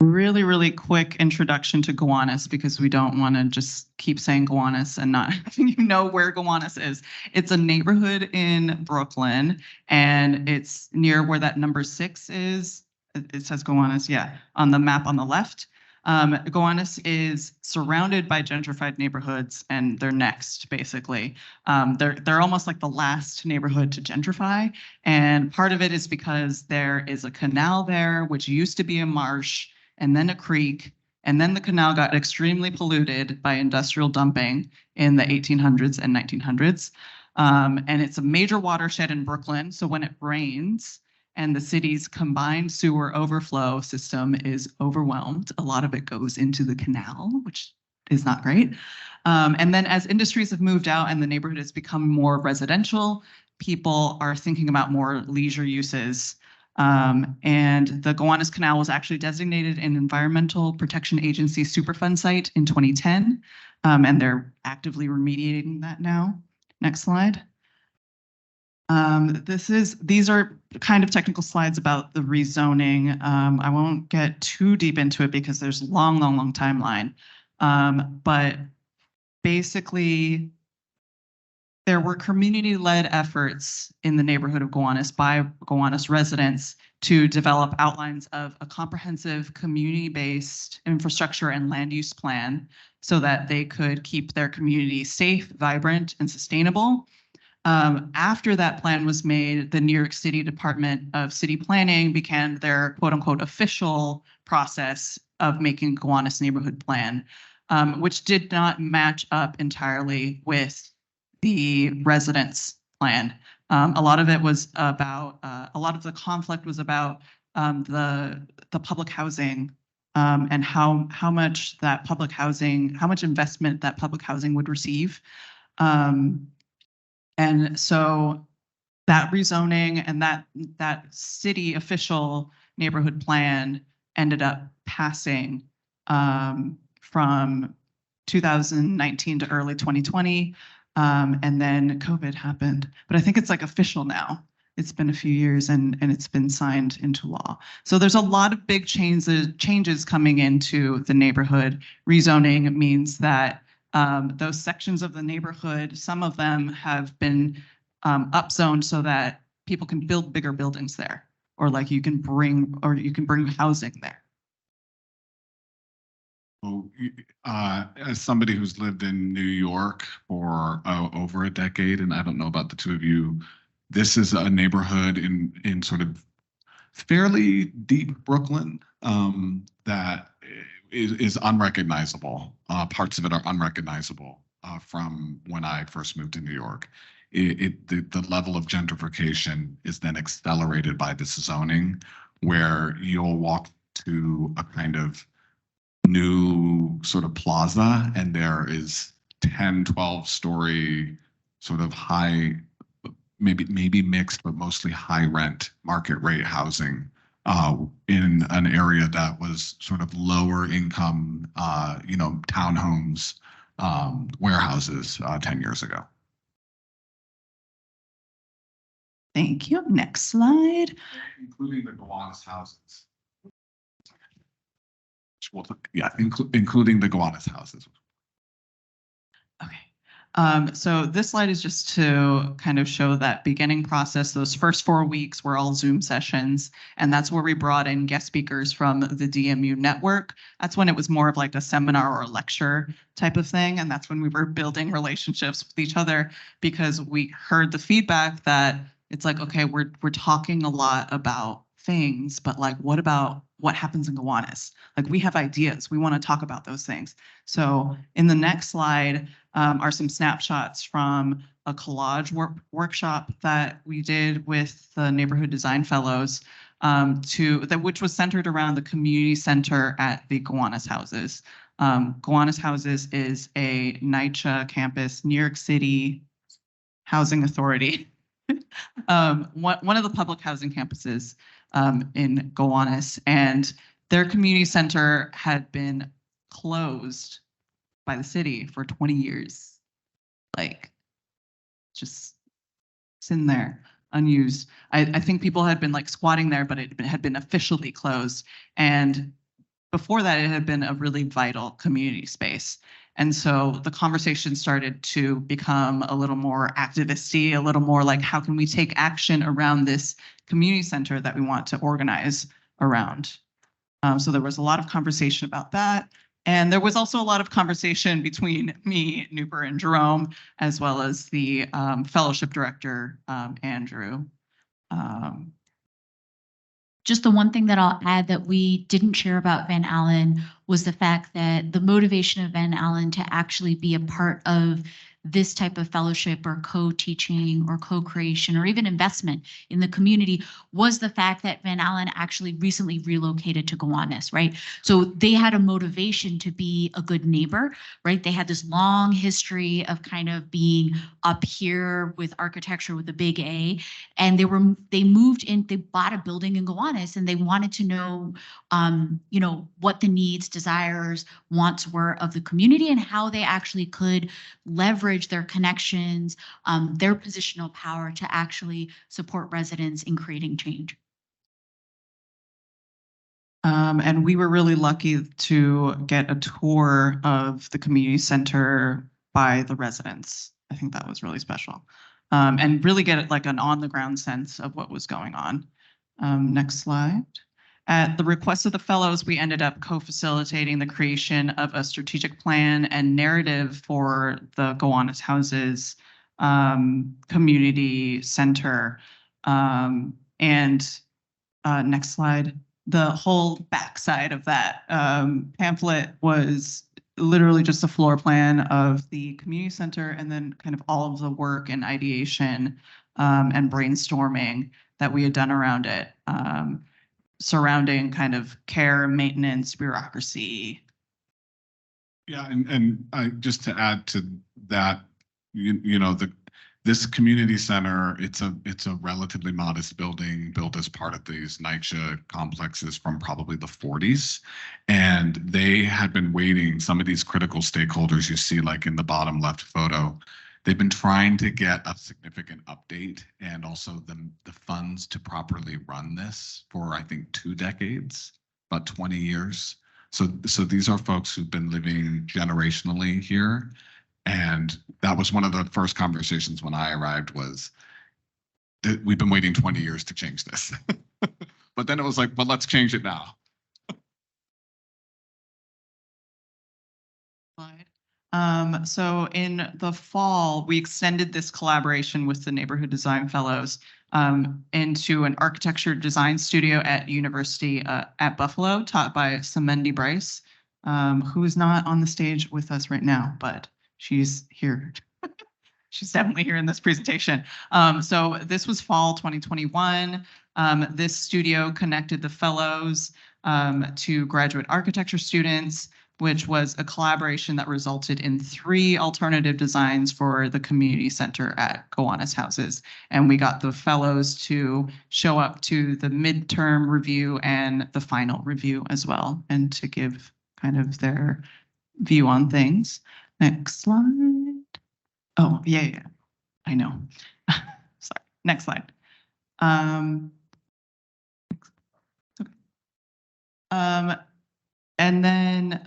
Really, really quick introduction to Gowanus because we don't want to just keep saying Gowanus and not having you know where Gowanus is. It's a neighborhood in Brooklyn and it's near where that number 6 is. It says Gowanus, yeah, on the map on the left. Gowanus is surrounded by gentrified neighborhoods and they're next, basically. They're almost like the last neighborhood to gentrify. And part of it is because there is a canal there, which used to be a marsh and then a creek. And then the canal got extremely polluted by industrial dumping in the 1800s and 1900s. And it's a major watershed in Brooklyn. So when it rains, and the city's combined sewer overflow system is overwhelmed, a lot of it goes into the canal, which is not great. And then as industries have moved out and the neighborhood has become more residential, people are thinking about more leisure uses. And the Gowanus Canal was actually designated an Environmental Protection Agency Superfund site in 2010, and they're actively remediating that now. Next slide. These are kind of technical slides about the rezoning. I won't get too deep into it because there's a long timeline. But basically, there were community-led efforts in the neighborhood of Gowanus by Gowanus residents to develop outlines of a comprehensive community-based infrastructure and land use plan so that they could keep their community safe, vibrant, and sustainable. After that plan was made, the New York City Department of City Planning began their quote unquote official process of making Gowanus neighborhood plan, which did not match up entirely with the residents plan. A lot of it was about, a lot of the conflict was about the public housing and how much that public housing, how much investment that public housing would receive. And so that rezoning and that city official neighborhood plan ended up passing from 2019 to early 2020. And then COVID happened, but I think it's like official now. It's been a few years and it's been signed into law. So there's a lot of big changes coming into the neighborhood. Rezoning means that those sections of the neighborhood, some of them have been upzoned so that people can build bigger buildings there, or like you can bring housing there. Well, as somebody who's lived in New York for over a decade, and I don't know about the two of you, this is a neighborhood in sort of fairly deep Brooklyn that is unrecognizable. Parts of it are unrecognizable from when I first moved to New York. The level of gentrification is then accelerated by this zoning, where you'll walk to a kind of new sort of plaza, and there is 10, 12-story sort of high, maybe mixed, but mostly high rent market rate housing in an area that was sort of lower income, townhomes, warehouses 10 years ago. Thank you. Next slide. Including the Gowanus houses. Yeah, including the Gowanus houses. Okay. So this slide is just to kind of show that beginning process. Those first 4 weeks were all Zoom sessions, and that's where we brought in guest speakers from the DMU network. That's when it was more of like a seminar or a lecture type of thing, and that's when we were building relationships with each other, because we heard the feedback that it's like, okay, we're talking a lot about things, but like, what about what happens in Gowanus? Like, we have ideas. We want to talk about those things. So in the next slide are some snapshots from a collage workshop that we did with the Neighborhood Design Fellows, which was centered around the community center at the Gowanus Houses. Gowanus Houses is a NYCHA campus, New York City Housing Authority. One of the public housing campuses in Gowanus, and their community center had been closed by the city for 20 years. Like, just sitting there, unused. I think people had been like squatting there, but it had been officially closed. And before that, it had been a really vital community space. And so the conversation started to become a little more activist-y, a little more like, how can we take action around this community center that we want to organize around? So there was a lot of conversation about that. And there was also a lot of conversation between me, Nupur, and Jerome, as well as the fellowship director, Andrew. Just the one thing that I'll add that we didn't share about Van Allen was the fact that the motivation of Van Allen to actually be a part of this type of fellowship or co-teaching or co-creation or even investment in the community was the fact that Van Allen actually recently relocated to Gowanus, right? So they had a motivation to be a good neighbor, right? They had this long history of kind of being up here with architecture with a big A, and they moved in, they bought a building in Gowanus, and they wanted to know, what the needs, desires, wants were of the community and how they actually could leverage their connections, their positional power to actually support residents in creating change. And we were really lucky to get a tour of the community center by the residents. I think that was really special. And really get like an on-the-ground sense of what was going on. Next slide. At the request of the fellows, we ended up co-facilitating the creation of a strategic plan and narrative for the Gowanus Houses community center. Next slide. The whole backside of that pamphlet was literally just a floor plan of the community center, and then kind of all of the work and ideation and brainstorming that we had done around it. Surrounding kind of care, maintenance, bureaucracy. Yeah, and just to add to that, the This community center, it's a relatively modest building built as part of these NYCHA complexes from probably the 40s. And they had been waiting, some of these critical stakeholders you see like in the bottom left photo, they've been trying to get a significant update and also the funds to properly run this for, I think, 2 decades, about 20 years. So these are folks who've been living generationally here. And that was one of the first conversations when I arrived was that we've been waiting 20 years to change this. But then it was like, well, let's change it now. So in the fall, we extended this collaboration with the Neighborhood Design Fellows into an architecture design studio at University at Buffalo, taught by Semendi Bryce, who is not on the stage with us right now, but she's here. She's definitely here in this presentation. So this was fall 2021. This studio connected the fellows to graduate architecture students, which was a collaboration that resulted in 3 alternative designs for the community center at Gowanus Houses. And we got the fellows to show up to the midterm review and the final review as well, and to give kind of their view on things. Next slide. Oh, yeah. I know. Sorry. Next slide. And then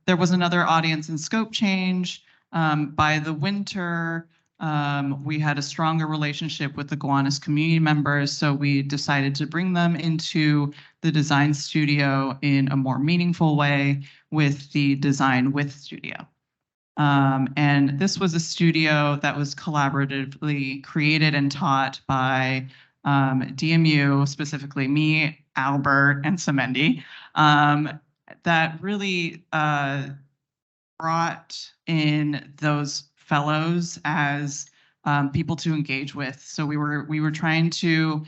there was another audience and scope change. By the winter, we had a stronger relationship with the Gowanus community members, so we decided to bring them into the design studio in a more meaningful way with the Design With studio. And this was a studio that was collaboratively created and taught by DMU, specifically me, Albert, and Semendi, that really brought in those fellows as people to engage with. So we were trying to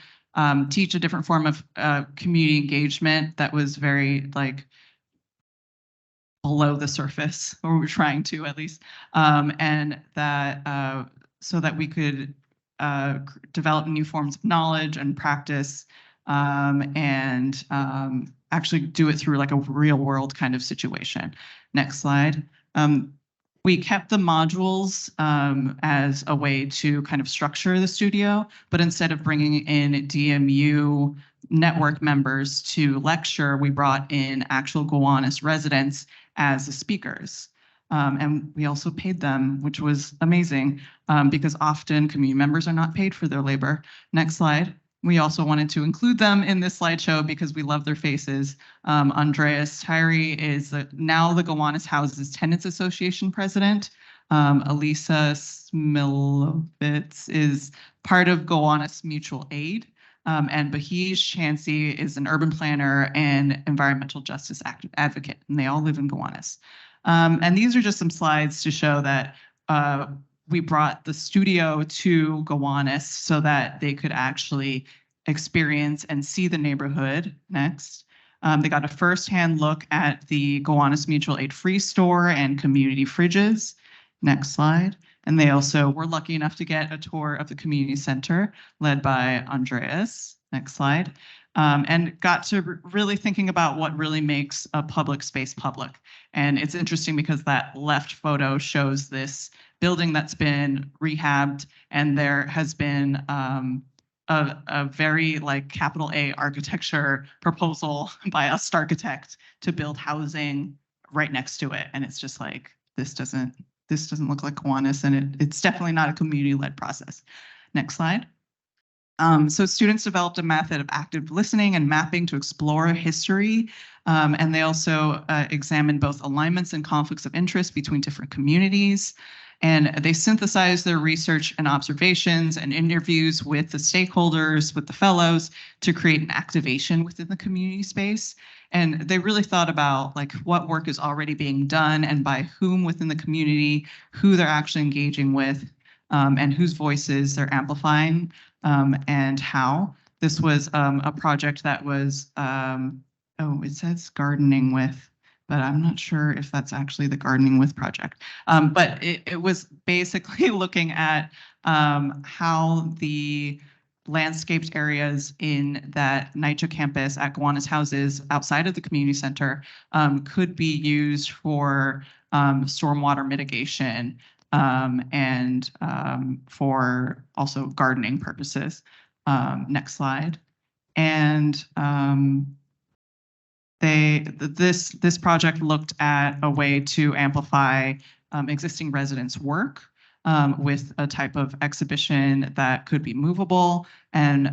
teach a different form of community engagement that was very like below the surface, or we're trying to at least, and that so that we could develop new forms of knowledge and practice, and actually do it through like a real world kind of situation. Next slide. We kept the modules as a way to kind of structure the studio, but instead of bringing in DMU network members to lecture, we brought in actual Gowanus residents as the speakers. And we also paid them, which was amazing, because often community members are not paid for their labor. Next slide. We also wanted to include them in this slideshow because we love their faces. Andreas Chaudhury is now the Gowanus Houses Tenants Association president. Elisa Smilovitz is part of Gowanus Mutual Aid. And Bahij Chansey is an urban planner and environmental justice advocate, and they all live in Gowanus. And these are just some slides to show that we brought the studio to Gowanus so that they could actually experience and see the neighborhood. Next. They got a firsthand look at the Gowanus Mutual Aid Free Store and community fridges. Next slide. And they also were lucky enough to get a tour of the community center led by Andreas. Next slide. And got to really thinking about what really makes a public space public. And it's interesting because that left photo shows this building that's been rehabbed, and there has been a very like capital A architecture proposal by a Starchitect to build housing right next to it. And it's just like, this doesn't look like Gowanus, and it's definitely not a community-led process. Next slide. So students developed a method of active listening and mapping to explore history, and they also examined both alignments and conflicts of interest between different communities. And they synthesized their research and observations and interviews with the stakeholders, with the fellows, to create an activation within the community space. And they really thought about like what work is already being done and by whom within the community, who they're actually engaging with, and whose voices they're amplifying, and how. This was a project that was, it says gardening with, but I'm not sure if that's actually the Gardening With project. But it was basically looking at how the landscaped areas in that NYCHA campus at Gowanus houses outside of the community center could be used for stormwater mitigation and for also gardening purposes. Next slide. And this project looked at a way to amplify existing residents' work with a type of exhibition that could be movable and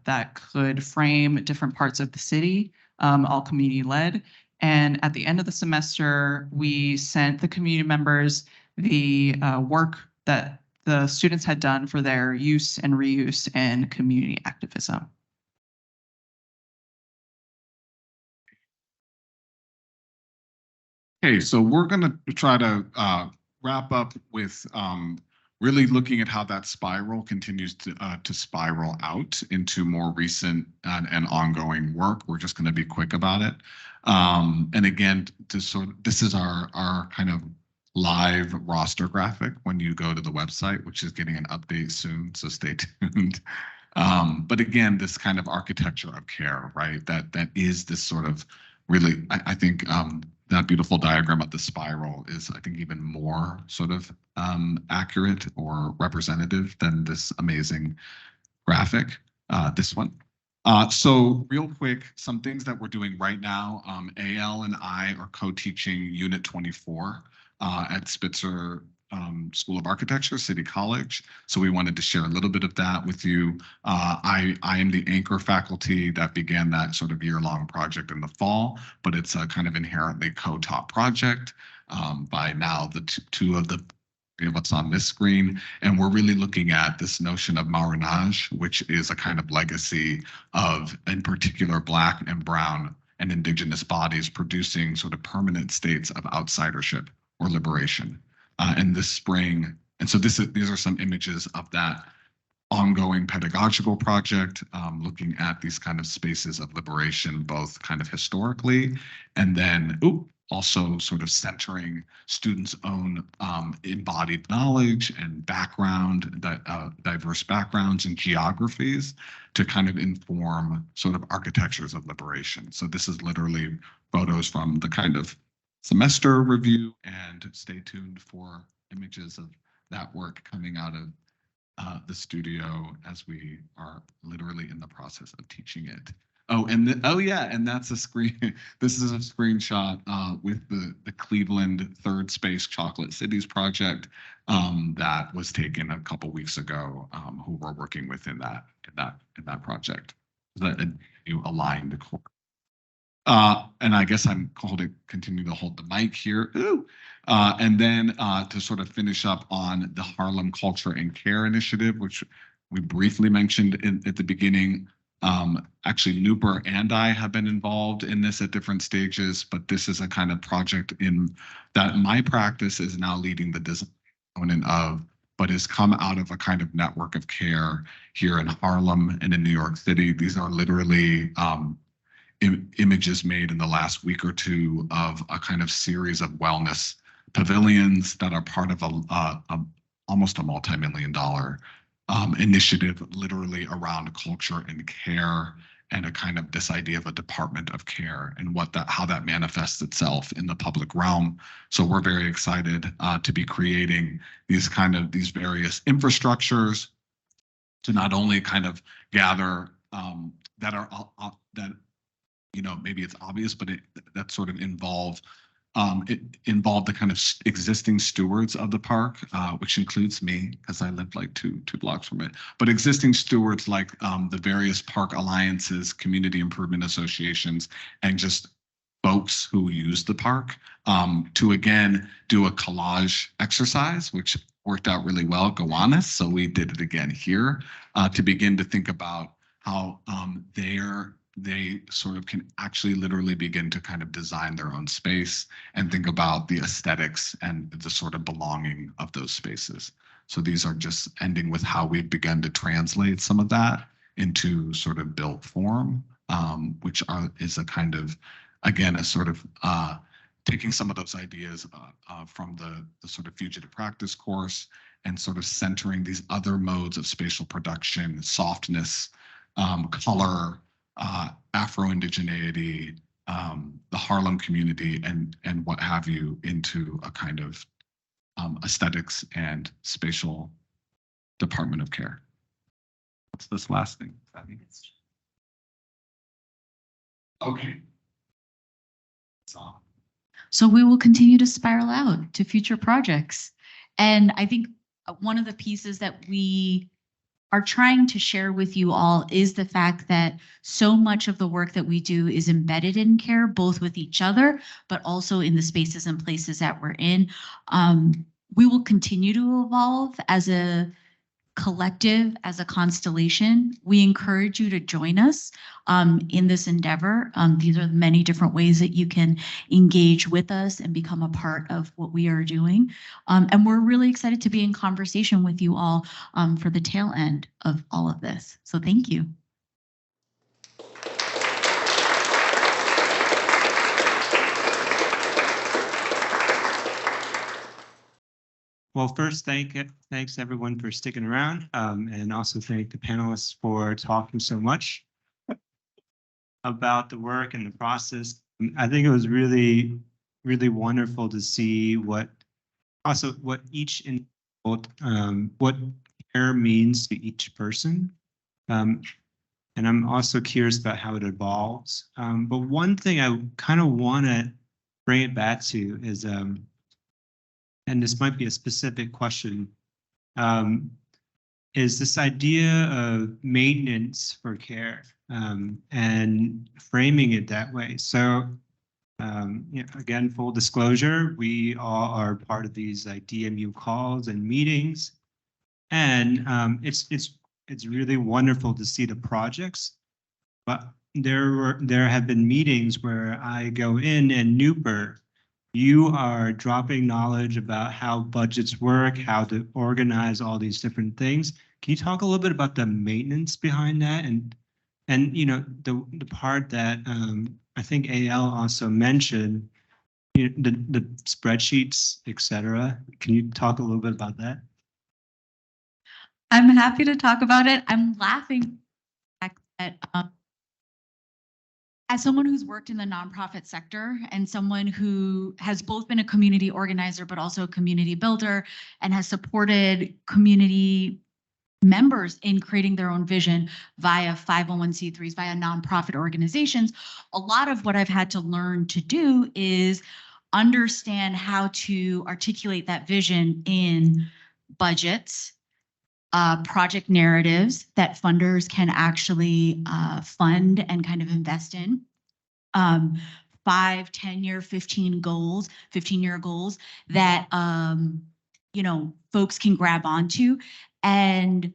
that could frame different parts of the city, all community-led. And at the end of the semester, we sent the community members the work that the students had done for their use and reuse and community activism. Okay, so we're going to try to wrap up with really looking at how that spiral continues to spiral out into more recent and ongoing work. We're just going to be quick about it. And again, this is our kind of live roster graphic when you go to the website, which is getting an update soon, so stay tuned. But again, this kind of architecture of care, right? That is this sort of really, I think that beautiful diagram of the spiral is, I think, even more sort of accurate or representative than this amazing graphic, this one. So real quick, some things that we're doing right now, AL and I are co-teaching Unit 24 at Spitzer School of Architecture, City College. So we wanted to share a little bit of that with you. I am the anchor faculty that began that sort of year-long project in the fall, but it's a kind of inherently co-taught project by now the two of what's on this screen. And we're really looking at this notion of marronage, which is a kind of legacy of, in particular, Black and Brown and Indigenous bodies producing sort of permanent states of outsidership or liberation. And this spring, and so these are some images of that ongoing pedagogical project, looking at these kind of spaces of liberation, both kind of historically, and then also sort of centering students' own embodied knowledge and background, diverse backgrounds and geographies to kind of inform sort of architectures of liberation. So this is literally photos from the kind of semester review, and stay tuned for images of that work coming out of the studio as we are literally in the process of teaching it. Oh, and and that's a screen. This is a screenshot with the Cleveland Third Space Chocolate Cities project that was taken a couple weeks ago. Who we're working with in that project. That you aligned core. And I guess I'm continue to hold the mic here. And then to sort of finish up on the Harlem Culture and Care Initiative, which we briefly mentioned at the beginning. Actually, Nupur and I have been involved in this at different stages, but this is a kind of project in that my practice is now leading the design component of, but has come out of a kind of network of care here in Harlem and in New York City. These are literally images made in the last week or two of a kind of series of wellness pavilions that are part of almost a multi-million-dollar initiative literally around culture and care, and a kind of this idea of a department of care and how that manifests itself in the public realm. So we're very excited to be creating these various infrastructures to not only kind of gather that maybe it's obvious, but that sort of involved the kind of existing stewards of the park, which includes me, because I live like two blocks from it, but existing stewards like the various park alliances, community improvement associations, and just folks who use the park to again do a collage exercise, which worked out really well at Gowanus. So we did it again here to begin to think about how they sort of can actually literally begin to kind of design their own space and think about the aesthetics and the sort of belonging of those spaces. So these are just ending with how we've begun to translate some of that into sort of built form, which is a kind of, again, a sort of taking some of those ideas from the sort of fugitive practice course and sort of centering these other modes of spatial production, softness, color, Afro-Indigeneity, the Harlem community, and what have you, into a kind of aesthetics and spatial department of care. What's this last thing? Okay. So we will continue to spiral out to future projects. And I think one of the pieces that we are trying to share with you all is the fact that so much of the work that we do is embedded in care, both with each other, but also in the spaces and places that we're in. We will continue to evolve as a collective, as a constellation. We encourage you to join us in this endeavor. These are the many different ways that you can engage with us and become a part of what we are doing. And we're really excited to be in conversation with you all for the tail end of all of this. So thank you. Well, first, thanks everyone for sticking around, and also thank the panelists for talking so much about the work and the process. I think it was really, really wonderful to see what each what care means to each person, and I'm also curious about how it evolves. But one thing I kind of want to bring it back to is, and this might be a specific question, is this idea of maintenance for care, and framing it that way. So, again, full disclosure, we all are part of these DMU calls and meetings, and it's really wonderful to see the projects. But there have been meetings where I go in and Nupur, you are dropping knowledge about how budgets work, how to organize all these different things. Can you talk a little bit about the maintenance behind that, and the part that I think AL also mentioned, the spreadsheets, etc. Can you talk a little bit about that? I'm happy to talk about it. I'm laughing at as someone who's worked in the nonprofit sector and someone who has both been a community organizer, but also a community builder, and has supported community members in creating their own vision via 501c3s, via nonprofit organizations, a lot of what I've had to learn to do is understand how to articulate that vision in budgets, project narratives that funders can actually fund and kind of invest in, 5, 10-year, 15-year goals that folks can grab onto. And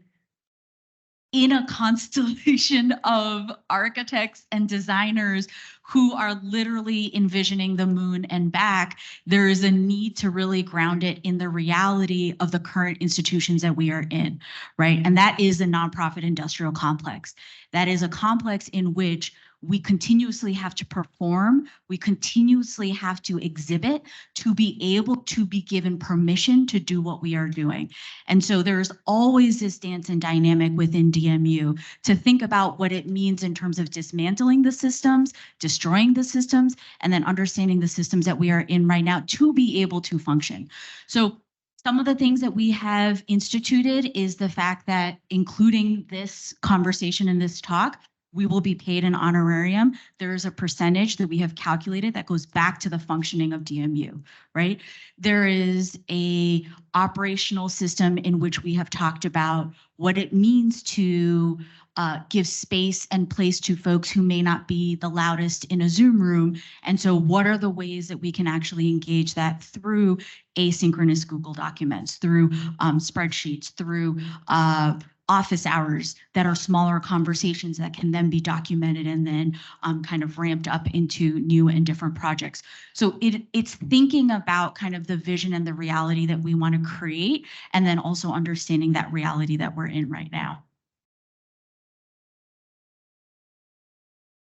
in a constellation of architects and designers who are literally envisioning the moon and back, there is a need to really ground it in the reality of the current institutions that we are in, right? And that is a nonprofit industrial complex. That is a complex in which we continuously have to perform, we continuously have to exhibit to be able to be given permission to do what we are doing. And so there's always this dance and dynamic within DMU to think about what it means in terms of dismantling the systems, destroying the systems, and then understanding the systems that we are in right now to be able to function. So some of the things that we have instituted is the fact that, including this conversation and this talk, we will be paid an honorarium. There is a percentage that we have calculated that goes back to the functioning of DMU, right? There is a operational system in which we have talked about what it means to give space and place to folks who may not be the loudest in a Zoom room. And so what are the ways that we can actually engage that through asynchronous Google documents, through spreadsheets, through office hours that are smaller conversations that can then be documented and then kind of ramped up into new and different projects. So it's thinking about kind of the vision and the reality that we want to create, and then also understanding that reality that we're in right now.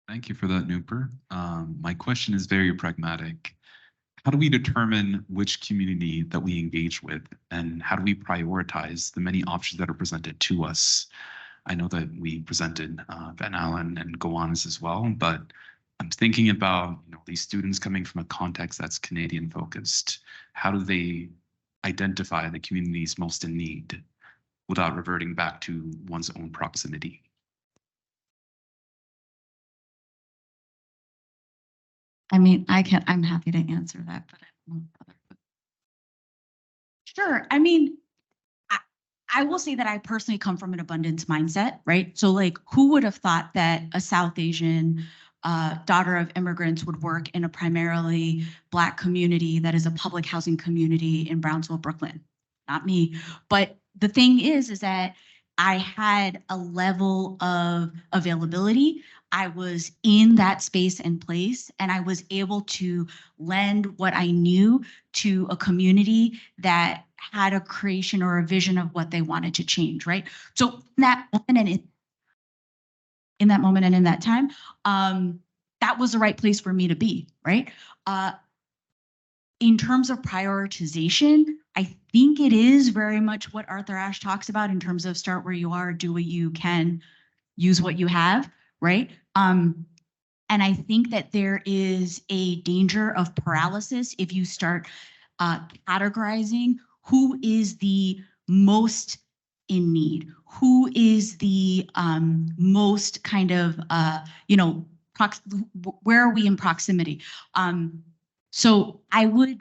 Thank you for that, Nupur. My question is very pragmatic. how do we determine which community that we engage with, and how do we prioritize the many options that are presented to us? I know that we presented Van Allen and Gowanus as well, but I'm thinking about these students coming from a context that's Canadian focused. How do they identify the communities most in need without reverting back to one's own proximity? I mean, I'm happy to answer that, but I don't know if other. Sure. I mean, I will say that I personally come from an abundance mindset, right? So like, who would have thought that a South Asian daughter of immigrants would work in a primarily Black community that is a public housing community in Brownsville, Brooklyn? Not me. But the thing is that I had a level of availability. I was in that space and place, and I was able to lend what I knew to a community that had a creation or a vision of what they wanted to change, right? So in that moment and in that time, that was the right place for me to be, right? In terms of prioritization, I think it is very much what Arthur Ashe talks about in terms of start where you are, do what you can, use what you have, right? And I think that there is a danger of paralysis if you start categorizing who is the most in need, who is the most kind of, where are we in proximity? So I would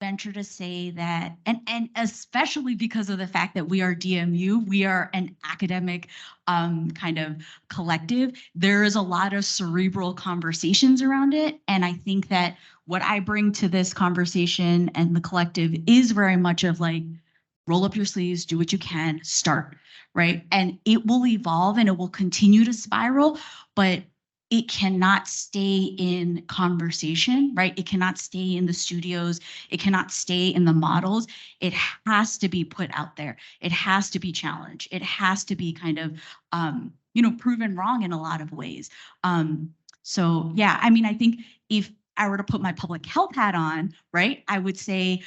venture to say that, and especially because of the fact that we are DMU, we are an academic kind of collective, there is a lot of cerebral conversations around it. And I think that what I bring to this conversation and the collective is very much of like, roll up your sleeves, do what you can, start, right? And it will evolve and it will continue to spiral, but it cannot stay in conversation, right? It cannot stay in the studios. It cannot stay in the models. It has to be put out there. It has to be challenged. It has to be kind of, proven wrong in a lot of ways. So yeah, I mean, I think if I were to put my public health hat on, right, I would say,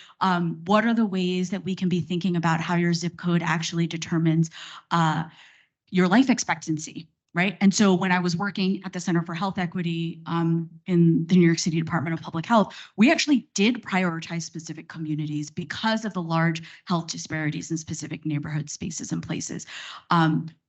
what are the ways that we can be thinking about how your zip code actually determines your life expectancy, right? And so when I was working at the Center for Health Equity in the New York City Department of Public Health, we actually did prioritize specific communities because of the large health disparities in specific neighborhood spaces and places.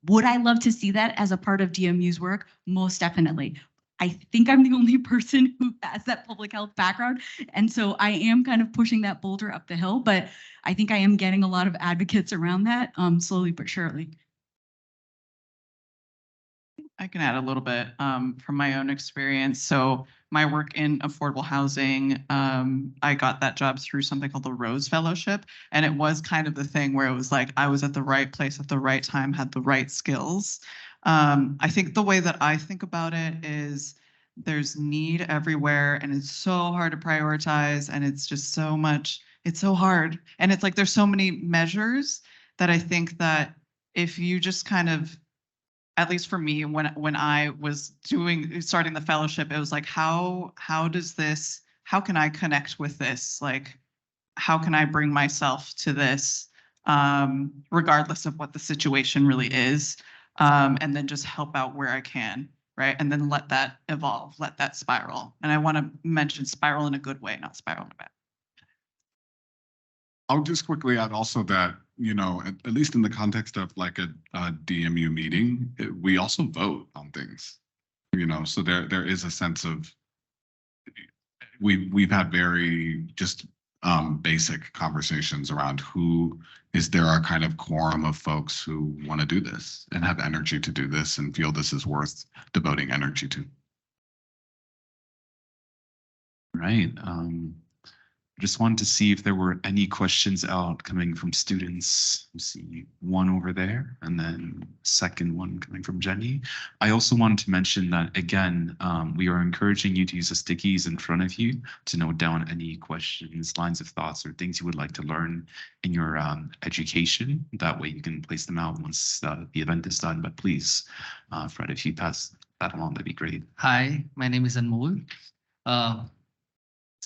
Would I love to see that as a part of DMU's work? Most definitely. I think I'm the only person who has that public health background. And so I am kind of pushing that boulder up the hill, but I think I am getting a lot of advocates around that slowly but surely. I can add a little bit from my own experience. So my work in affordable housing, I got that job through something called the Rose Fellowship. And it was kind of the thing where it was like, I was at the right place at the right time, had the right skills. I think the way that I think about it is there's need everywhere and it's so hard to prioritize and it's just so much, it's so hard. And it's like, there's so many measures that I think that if you just kind of, at least for me, when I was starting the fellowship, it was like, how can I connect with this? Like, how can I bring myself to this, regardless of what the situation really is, and then just help out where I can, right? And then let that evolve, let that spiral. And I want to mention spiral in a good way, not spiral in a bad. I'll just quickly add also that, at least in the context of like a DMU meeting, we also vote on things, so there is a sense of, we've had very just basic conversations around is there a kind of quorum of folks who want to do this and have energy to do this and feel this is worth devoting energy to. Right. Just wanted to see if there were any questions out coming from students. I see one over there and then second one coming from Jenny. I also wanted to mention that, again, we are encouraging you to use the stickies in front of you to note down any questions, lines of thoughts, or things you would like to learn in your education. That way you can place them out once the event is done. But please, Fred, if you pass that along, that'd be great. Hi, my name is Anmol.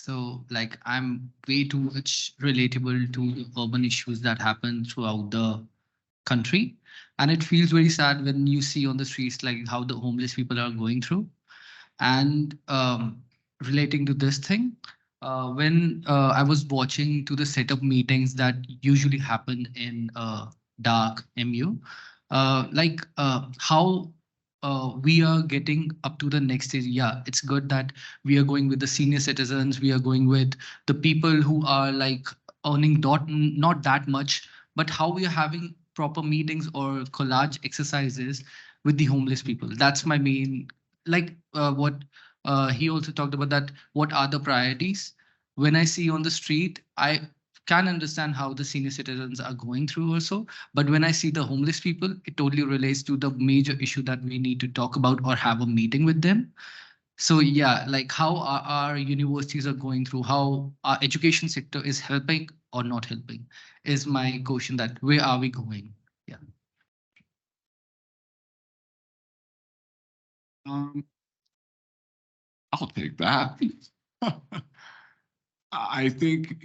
So like I'm way too much relatable to the urban issues that happen throughout the country. And it feels very sad when you see on the streets like how the homeless people are going through. And relating to this thing, when I was watching to the setup meetings that usually happen in dark MU, how we are getting up to the next stage. Yeah, it's good that we are going with the senior citizens. We are going with the people who are like earning not that much, but how we are having proper meetings or collage exercises with the homeless people. That's my main, what he also talked about, that what are the priorities. When I see on the street, I can understand how the senior citizens are going through also, but when I see the homeless people, it totally relates to the major issue that we need to talk about or have a meeting with them. So yeah, like how our universities are going through, how our education sector is helping or not helping is my question, that where are we going? Yeah. I'll take that. I think,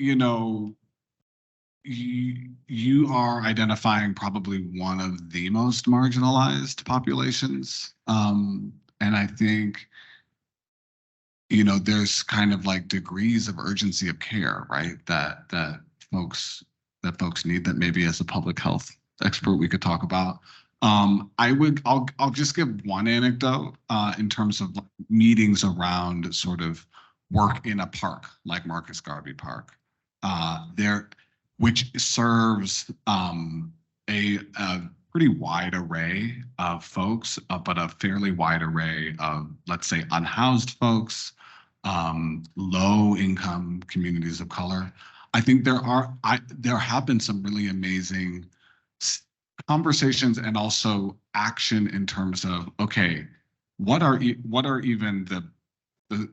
you are identifying probably one of the most marginalized populations. And I think, there's kind of like degrees of urgency of care, right? That folks need, that maybe as a public health expert we could talk about. I'll just give one anecdote in terms of meetings around sort of work in a park like Marcus Garvey Park, which serves a pretty wide array of folks, but a fairly wide array of, let's say, unhoused folks, low income communities of color. I think there have been some really amazing conversations and also action in terms of, okay, what are even the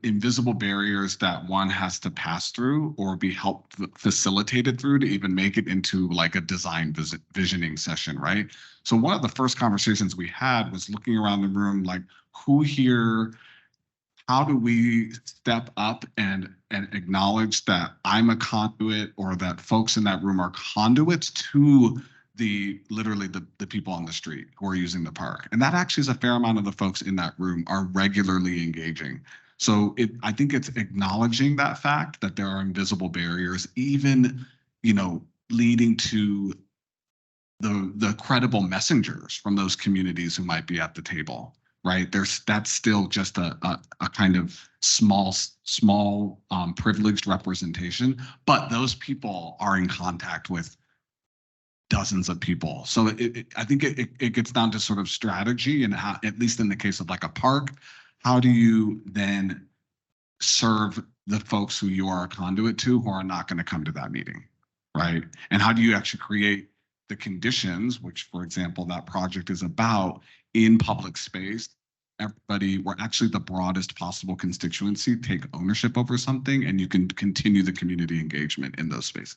invisible barriers that one has to pass through or be helped facilitated through to even make it into like a design visioning session, right? So one of the first conversations we had was looking around the room, like, who here, how do we step up and acknowledge that I'm a conduit, or that folks in that room are conduits to literally the people on the street who are using the park. And that actually is a fair amount of the folks in that room are regularly engaging. So I think it's acknowledging that fact that there are invisible barriers, even, leading to the credible messengers from those communities who might be at the table, right? That's still just a kind of small privileged representation, but those people are in contact with dozens of people. So I think it gets down to sort of strategy, and how, at least in the case of like a park, how do you then serve the folks who you are a conduit to, who are not going to come to that meeting, right? And how do you actually create the conditions, which, for example, that project is about, in public space, everybody, where actually the broadest possible constituency take ownership over something, and you can continue the community engagement in those spaces.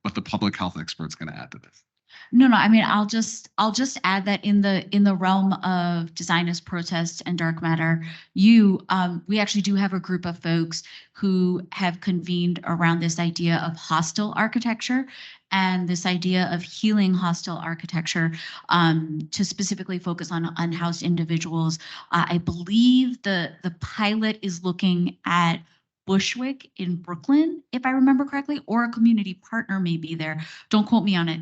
But the public health expert's going to add to this. No, I mean, I'll just add that in the realm of design as protest and dark matter, we actually do have a group of folks who have convened around this idea of hostile architecture and this idea of healing hostile architecture, to specifically focus on unhoused individuals. I believe the pilot is looking at Bushwick in Brooklyn, if I remember correctly, or a community partner may be there. Don't quote me on it.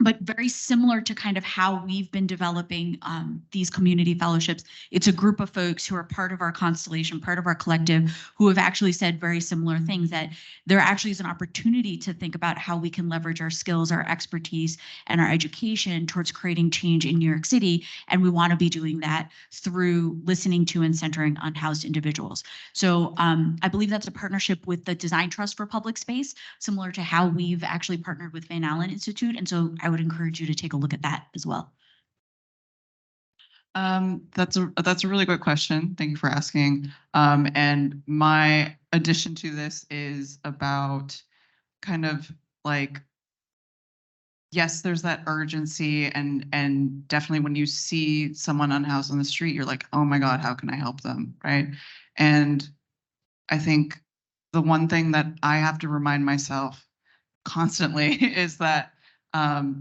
But very similar to kind of how we've been developing these community fellowships. It's a group of folks who are part of our constellation, part of our collective, who have actually said very similar things, that there actually is an opportunity to think about how we can leverage our skills, our expertise, and our education towards creating change in New York City. And we want to be doing that through listening to and centering unhoused individuals. So I believe that's a partnership with the Design Trust for Public Space, similar to how we've actually partnered with Van Allen Institute. And so I would encourage you to take a look at that as well. That's a really good question. Thank you for asking. And my addition to this is about kind of like, yes, there's that urgency, and definitely when you see someone unhoused on the street, you're like, oh my God, how can I help them, right? And I think the one thing that I have to remind myself constantly is that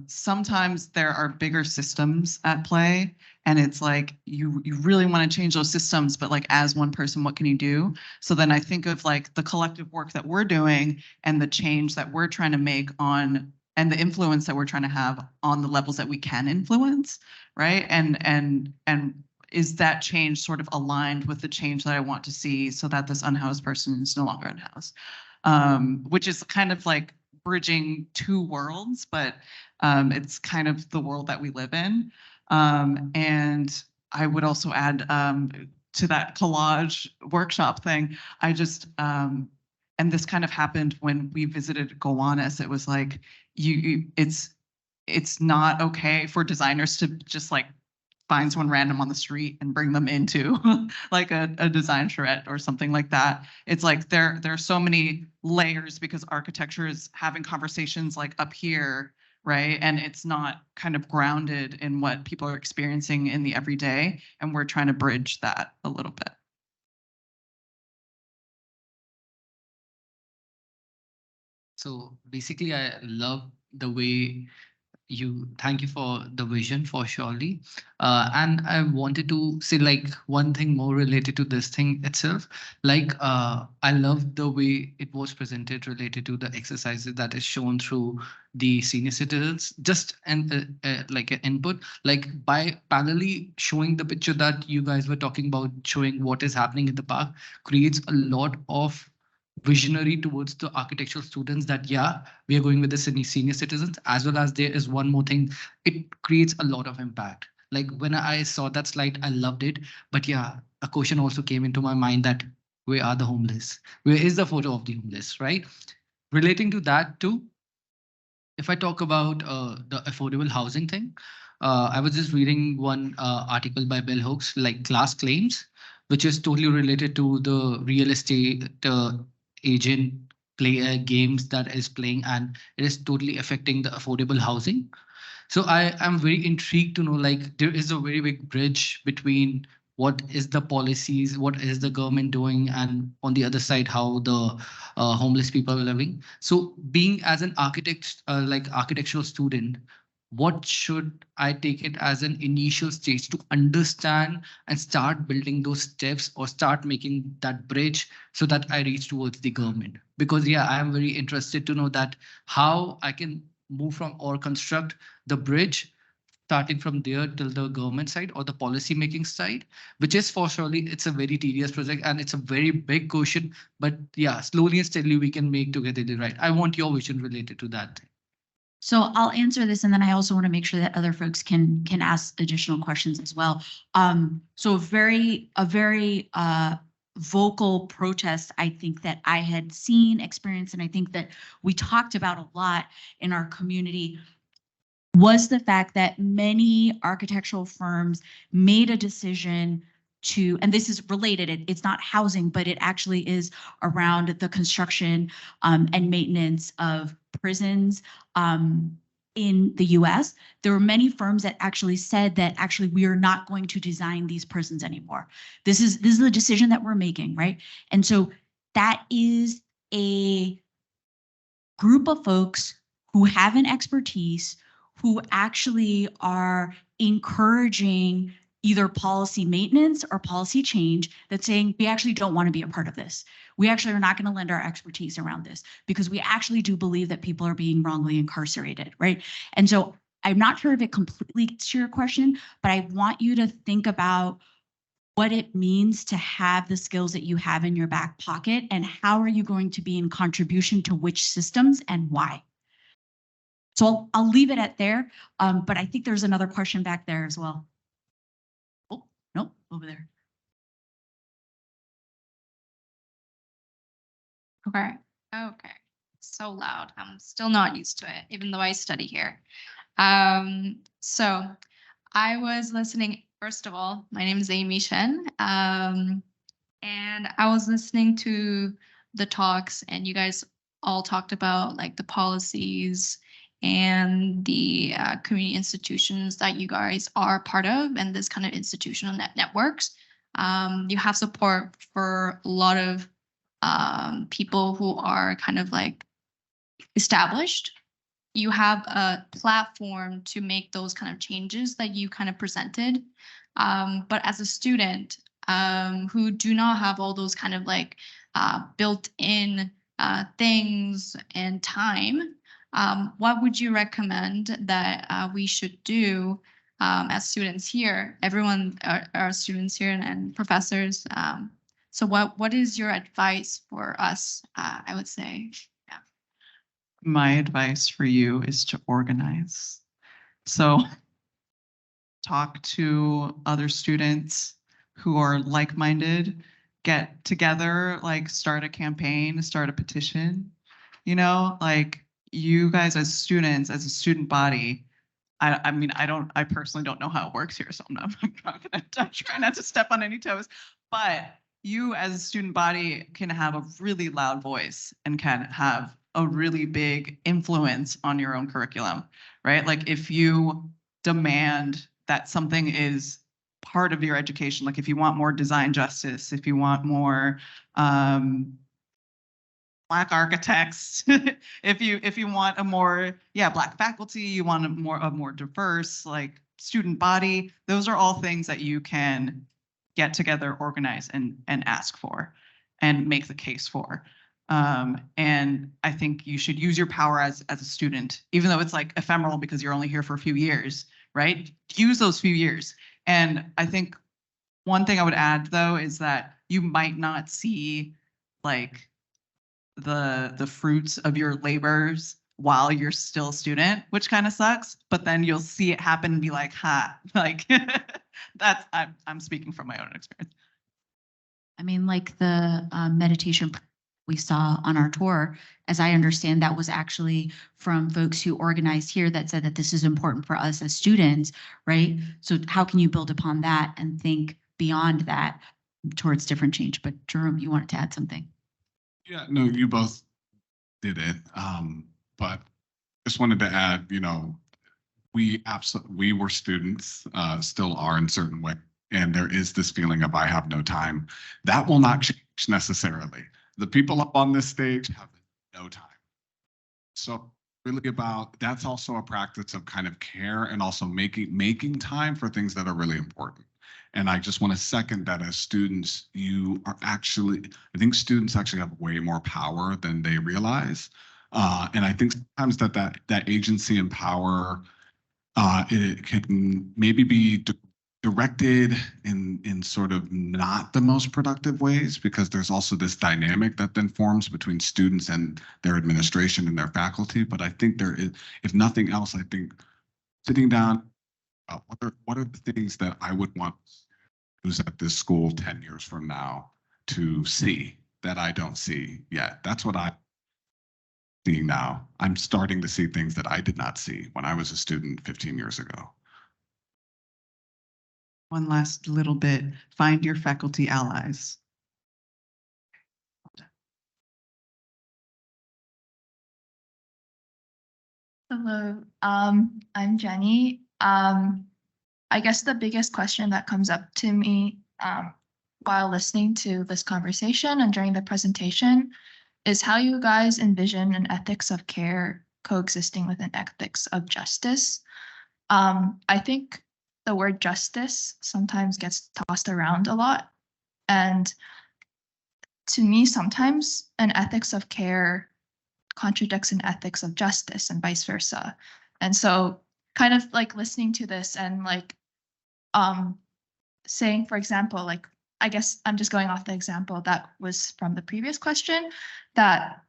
sometimes there are bigger systems at play, and it's like you really want to change those systems, but like as one person, what can you do? So then I think of like the collective work that we're doing and the change that we're trying to make on, and the influence that we're trying to have on the levels that we can influence, right? And is that change sort of aligned with the change that I want to see so that this unhoused person is no longer unhoused? Which is kind of like bridging two worlds, but it's kind of the world that we live in. And I would also add to that collage workshop thing, I just, and this kind of happened when we visited Gowanus. It was like, it's not okay for designers to just like find someone random on the street and bring them into like a design charrette or something like that. It's like there are so many layers because architecture is having conversations like up here, right? And it's not kind of grounded in what people are experiencing in the everyday. And we're trying to bridge that a little bit. So basically, I love the way thank you for the vision for surely. And I wanted to say like one thing more related to this thing itself. Like I love the way it was presented related to the exercises that is shown through the senior citizens, just like an input, like by parallelly showing the picture that you guys were talking about, showing what is happening in the park creates a lot of visionary towards the architectural students that, yeah, we are going with the senior citizens, as well as there is one more thing, it creates a lot of impact. Like when I saw that slide, I loved it. But yeah, a question also came into my mind that where are the homeless? Where is the photo of the homeless, right? Relating to that too, if I talk about the affordable housing thing, I was just reading one article by Bell Hooks, like Class Claims, which is totally related to the real estate agent games that is playing, and it is totally affecting the affordable housing. So I am very intrigued to know, like, there is a very big bridge between what is the policies, what is the government doing, and on the other side, how the homeless people are living. So being as an architect, like architectural student, what should I take it as an initial stage to understand and start building those steps or start making that bridge so that I reach towards the government? Because yeah, I am very interested to know that how I can move from or construct the bridge starting from there till the government side or the policy making side, which is for surely it's a very tedious project and it's a very big question. But yeah, slowly and steadily we can make together the right. I want your vision related to that. So I'll answer this, and then I also want to make sure that other folks can ask additional questions as well. So a very vocal protest, I think that I had seen, experienced, and I think that we talked about a lot in our community was the fact that many architectural firms made a decision to, and this is related, it's not housing, but it actually is around the construction and maintenance of prisons in the US. There were many firms that actually said that actually we are not going to design these prisons anymore. This is the decision that we're making, right? And so that is a group of folks who have an expertise, who actually are encouraging either policy maintenance or policy change that's saying we actually don't want to be a part of this. We actually are not going to lend our expertise around this because we actually do believe that people are being wrongly incarcerated, right? And so I'm not sure if it completely gets to your question, but I want you to think about what it means to have the skills that you have in your back pocket and how are you going to be in contribution to which systems and why. So I'll leave it at there, but I think there's another question back there as well. Oh, nope, over there. Okay. Okay. So loud. I'm still not used to it, even though I study here. So I was listening. First of all, my name is Amy Shen, and I was listening to the talks, and you guys all talked about like the policies and the community institutions that you guys are part of, and this kind of institutional networks. You have support for a lot of people who are kind of like established. You have a platform to make those kind of changes that you kind of presented. But as a student who do not have all those kind of like built-in things and time, what would you recommend that we should do as students here? Everyone are students here and professors. So what is your advice for us, I would say? My advice for you is to organize. So talk to other students who are like-minded, get together, like start a campaign, start a petition. You know, like you guys as students, as a student body, I mean, I personally don't know how it works here, so I'm try not to step on any toes, but you as a student body can have a really loud voice and can have a really big influence on your own curriculum, right? Like if you demand that something is part of your education, like if you want more design justice, if you want more Black architects, if you want a more, Black faculty, you want a more diverse like student body, those are all things that you can get together, organize, and ask for, and make the case for. And I think you should use your power as a student, even though it's like ephemeral because you're only here for a few years, right? Use those few years. And I think one thing I would add though is that you might not see like the fruits of your labors while you're still a student, which kind of sucks, but then you'll see it happen and be like, ha, like that's, I'm speaking from my own experience. I mean, like the meditation we saw on our tour, as I understand, that was actually from folks who organized here that said that this is important for us as students, right? So how can you build upon that and think beyond that towards different change? But Jerome, you wanted to add something. Yeah, no, you both did it. But just wanted to add, you know, we were students, still are in certain way. And there is this feeling of I have no time. That will not change necessarily. The people up on this stage have no time. So really that's also a practice of kind of care and also making time for things that are really important. And I just want to second that as students, I think students actually have way more power than they realize. And I think sometimes that agency and power, it can maybe be directed in sort of not the most productive ways, because there's also this dynamic that then forms between students and their administration and their faculty. But I think there is, if nothing else, I think sitting down, what are the things that I would want who's at this school 10 years from now to see that I don't see yet? That's what I'm seeing now. I'm starting to see things that I did not see when I was a student 15 years ago. One last little bit, find your faculty allies. Hello, I'm Jenny. I guess the biggest question that comes up to me while listening to this conversation and during the presentation is how you guys envision an ethics of care coexisting with an ethics of justice. I think the word justice sometimes gets tossed around a lot. And to me, sometimes an ethics of care contradicts an ethics of justice and vice versa. And so kind of like listening to this and like saying, for example, like, I guess I'm just going off the example that was from the previous question, that,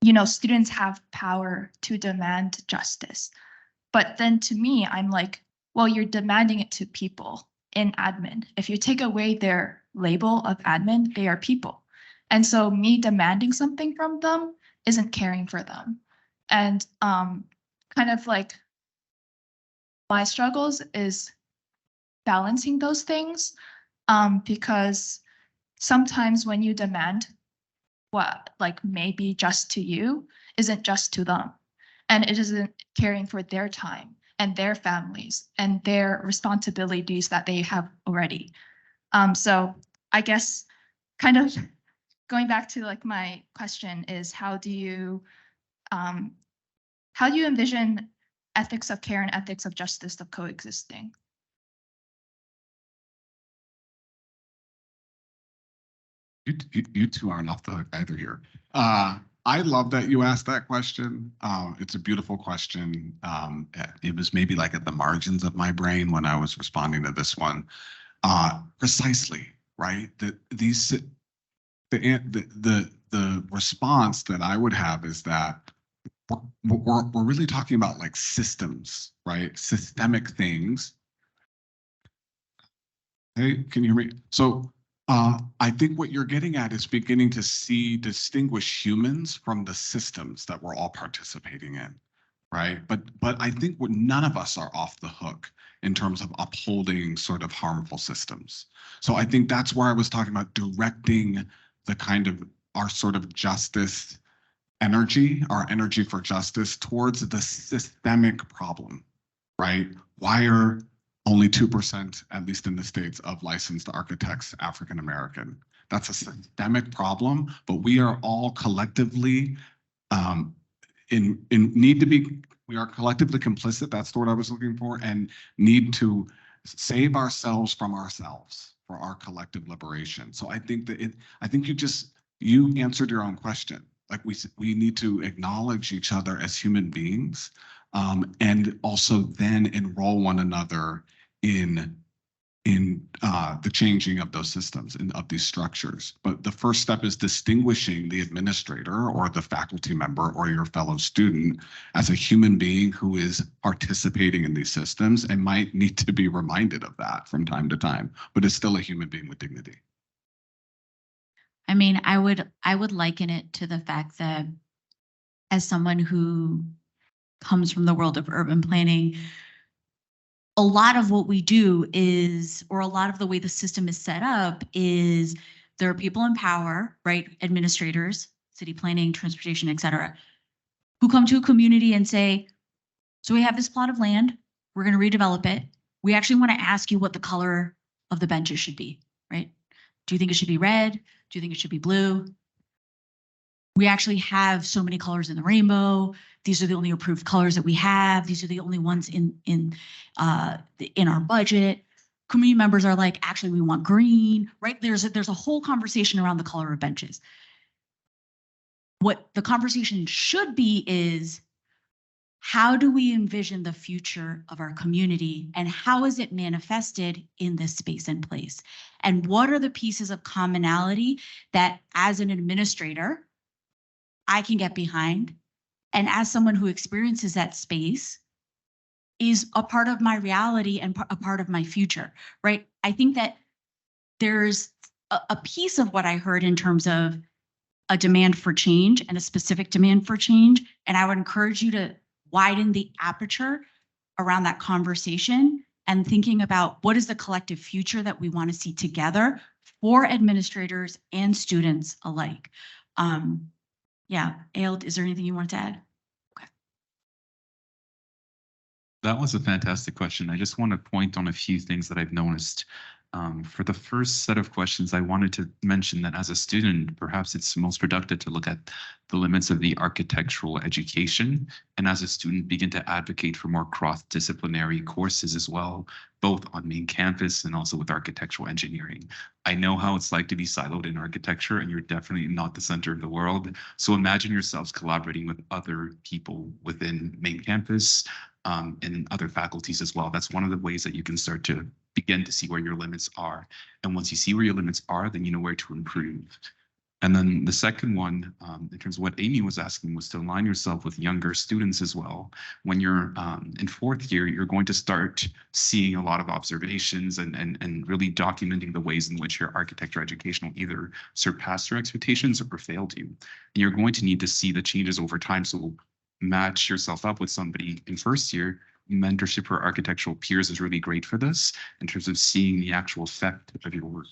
you know, students have power to demand justice. But then to me, I'm like, well, you're demanding it to people in admin. If you take away their label of admin, they are people. And so me demanding something from them isn't caring for them. And kind of like my struggles is balancing those things, because sometimes when you demand what like may be just to you isn't just to them, and it isn't caring for their time and their families and their responsibilities that they have already. So I guess kind of going back to like my question is how do you envision ethics of care and ethics of justice of coexisting? You two aren't off the hook either here. I love that you asked that question. It's a beautiful question. It was maybe like at the margins of my brain when I was responding to this one. Precisely, right? The response that I would have is that we're really talking about like systems, right? Systemic things. Hey, can you hear me? So I think what you're getting at is beginning to distinguish humans from the systems that we're all participating in, right? But I think none of us are off the hook in terms of upholding sort of harmful systems. So I think that's where I was talking about directing the kind of our sort of justice energy, our energy for justice towards the systemic problem, right? Why are only 2%, at least in the States, of licensed architects African American? That's a systemic problem, but we are all collectively we are collectively complicit, that's the word I was looking for, and need to save ourselves from ourselves for our collective liberation. So I think that you answered your own question. Like we need to acknowledge each other as human beings, and also then enroll one another in the changing of those systems and of these structures. But the first step is distinguishing the administrator or the faculty member or your fellow student as a human being who is participating in these systems and might need to be reminded of that from time to time, but is still a human being with dignity. I mean, I would liken it to the fact that as someone who comes from the world of urban planning, a lot of what we do is, or a lot of the way the system is set up is there are people in power, right? Administrators, city planning, transportation, et cetera, who come to a community and say, so we have this plot of land, we're going to redevelop it. We actually want to ask you what the color of the benches should be, right? Do you think it should be red? Do you think it should be blue? We actually have so many colors in the rainbow. These are the only approved colors that we have. These are the only ones in our budget. Community members are like, actually, we want green, right? There's a whole conversation around the color of benches. What the conversation should be is, how do we envision the future of our community and how is it manifested in this space and place? And what are the pieces of commonality that as an administrator, I can get behind, and as someone who experiences that space is a part of my reality and a part of my future, right? I think that there's a piece of what I heard in terms of a demand for change and a specific demand for change. And I would encourage you to widen the aperture around that conversation and thinking about what is the collective future that we want to see together for administrators and students alike. Yeah, Ailed, is there anything you wanted to add? Okay. That was a fantastic question. I just want to point on a few things that I've noticed. For the first set of questions, I wanted to mention that as a student, perhaps it's most productive to look at the limits of the architectural education, and as a student, begin to advocate for more cross-disciplinary courses as well, both on main campus and also with architectural engineering. I know how it's like to be siloed in architecture, and you're definitely not the center of the world. So imagine yourselves collaborating with other people within main campus and other faculties as well. That's one of the ways that you can start to begin to see where your limits are. And once you see where your limits are, then you know where to improve. And then the second one, in terms of what Amy was asking, was to align yourself with younger students as well. When you're in fourth year, you're going to start seeing a lot of observations and really documenting the ways in which your architecture education will either surpass your expectations or failed you. And you're going to need to see the changes over time. So match yourself up with somebody in first year. Mentorship for architectural peers is really great for this in terms of seeing the actual effect of your work.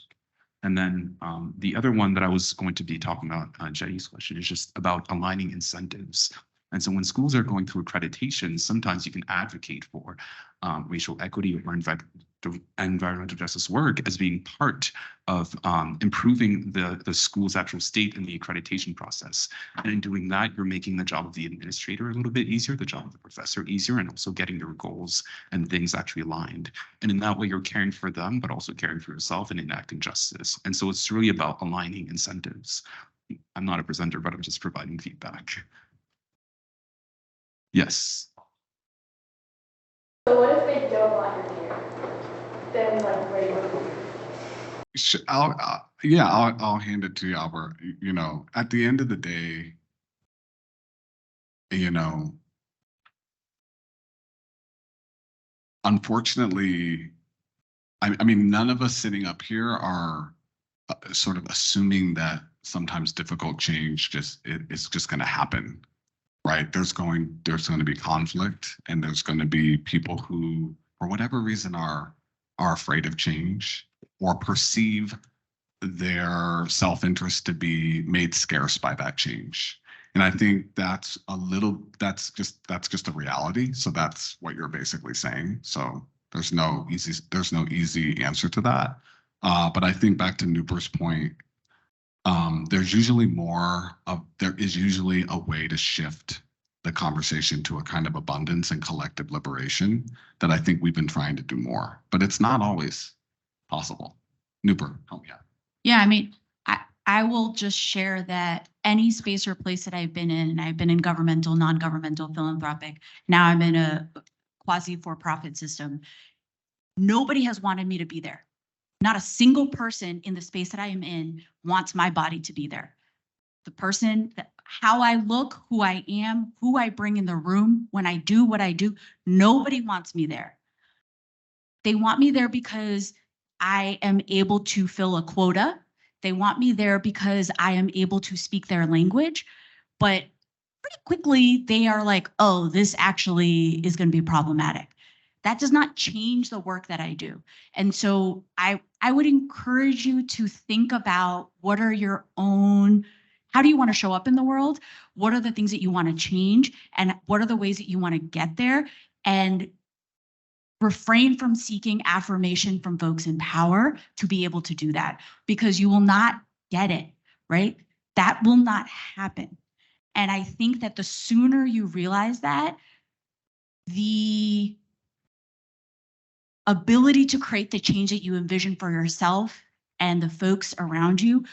And then the other one that I was going to be talking about, Jai's question, is just about aligning incentives. And so when schools are going through accreditation, sometimes you can advocate for racial equity or environmental justice work as being part of improving the school's actual state in the accreditation process. And in doing that, you're making the job of the administrator a little bit easier, the job of the professor easier, and also getting your goals and things actually aligned. And in that way, you're caring for them, but also caring for yourself and enacting justice. And so it's really about aligning incentives. I'm not a presenter, but I'm just providing feedback. Yes. So what if they don't want your gear? Then like where do you I'll hand it to you, Albert. You know, at the end of the day, you know, unfortunately, I mean, none of us sitting up here are sort of assuming that sometimes difficult change it's just going to happen, right? There's going to be conflict, and there's going to be people who, for whatever reason, are afraid of change or perceive their self-interest to be made scarce by that change. And I think that's just a reality. So that's what you're basically saying. So there's no easy answer to that. But I think back to Nupur's point, there is usually a way to shift the conversation to a kind of abundance and collective liberation that I think we've been trying to do more, but it's not always possible. Nupur, help me out. Yeah, I mean, I will just share that any space or place that I've been in, and I've been in governmental, non-governmental, philanthropic, now I'm in a quasi for-profit system, nobody has wanted me to be there. Not a single person in the space that I am in wants my body to be there. The person, how I look, who I am, who I bring in the room, when I do what I do, nobody wants me there. They want me there because I am able to fill a quota. They want me there because I am able to speak their language. But pretty quickly, they are like, oh, this actually is going to be problematic. That does not change the work that I do. And so I would encourage you to think about what are your own, how do you want to show up in the world? What are the things that you want to change? And what are the ways that you want to get there? And refrain from seeking affirmation from folks in power to be able to do that, because you will not get it, right? That will not happen. And I think that the sooner you realize that, the ability to create the change that you envision for yourself and the folks around you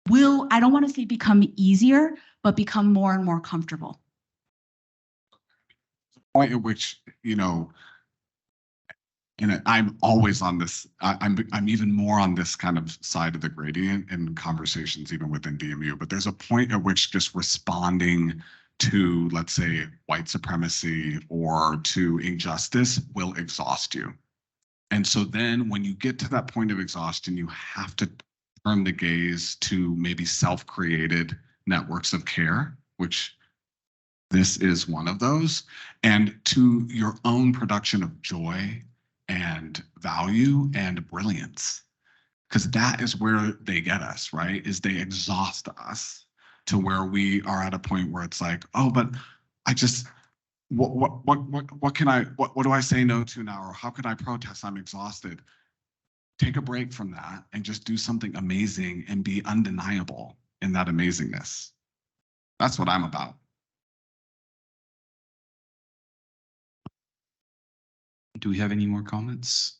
will, I don't want to say become easier, but become more and more comfortable. Point at which, you know, and I'm always on this, I'm even more on this kind of side of the gradient in conversations, even within DMU, but there's a point at which just responding to, let's say, white supremacy or to injustice will exhaust you. And so then when you get to that point of exhaustion, you have to turn the gaze to maybe self-created networks of care, which this is one of those, and to your own production of joy and value and brilliance. Because that is where they get us, right? Is they exhaust us to where we are at a point where it's like, oh, but I just, what do I say no to now? Or how can I protest? I'm exhausted. Take a break from that and just do something amazing and be undeniable in that amazingness. That's what I'm about. Do we have any more comments?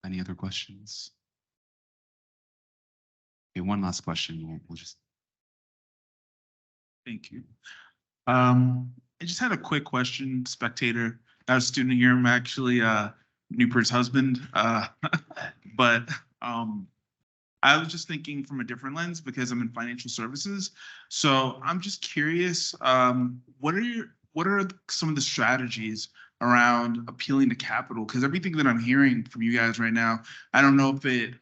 Any other questions? Okay, one last question. We'll just. Thank you. I just had a quick question, spectator. I was a student here. I'm actually Nupur's husband, but I was just thinking from a different lens because I'm in financial services. So I'm just curious, what are some of the strategies around appealing to capital? Because everything that I'm hearing from you guys right now, I don't know if it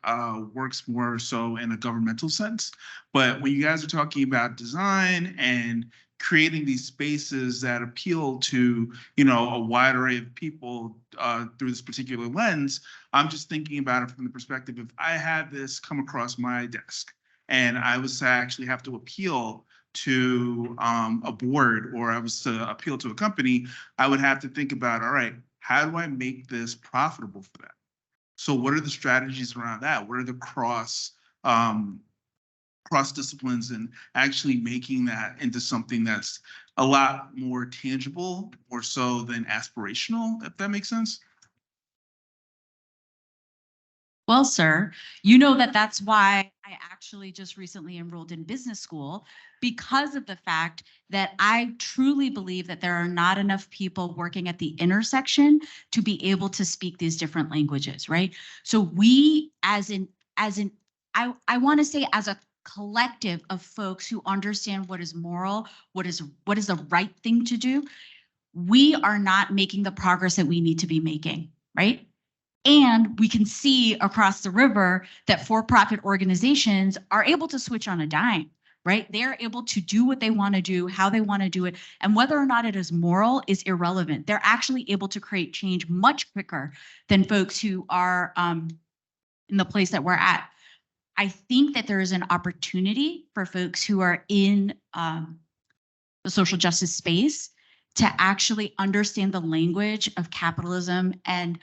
works more so in a governmental sense, but when you guys are talking about design and creating these spaces that appeal to, you know, a wide array of people through this particular lens, I'm just thinking about it from the perspective, if I had this come across my desk and I was to actually have to appeal to a board or I was to appeal to a company, I would have to think about, all right, how do I make this profitable for them? So what are the strategies around that? What are the cross disciplines and actually making that into something that's a lot more tangible, more so than aspirational, if that makes sense? Well, sir, you know that that's why I actually just recently enrolled in business school, because of the fact that I truly believe that there are not enough people working at the intersection to be able to speak these different languages, right? So we, I want to say as a collective of folks who understand what is moral, what is the right thing to do, we are not making the progress that we need to be making, right? And we can see across the river that for-profit organizations are able to switch on a dime, right? They're able to do what they want to do, how they want to do it, and whether or not it is moral is irrelevant. They're actually able to create change much quicker than folks who are in the place that we're at. I think that there is an opportunity for folks who are in the social justice space to actually understand the language of capitalism and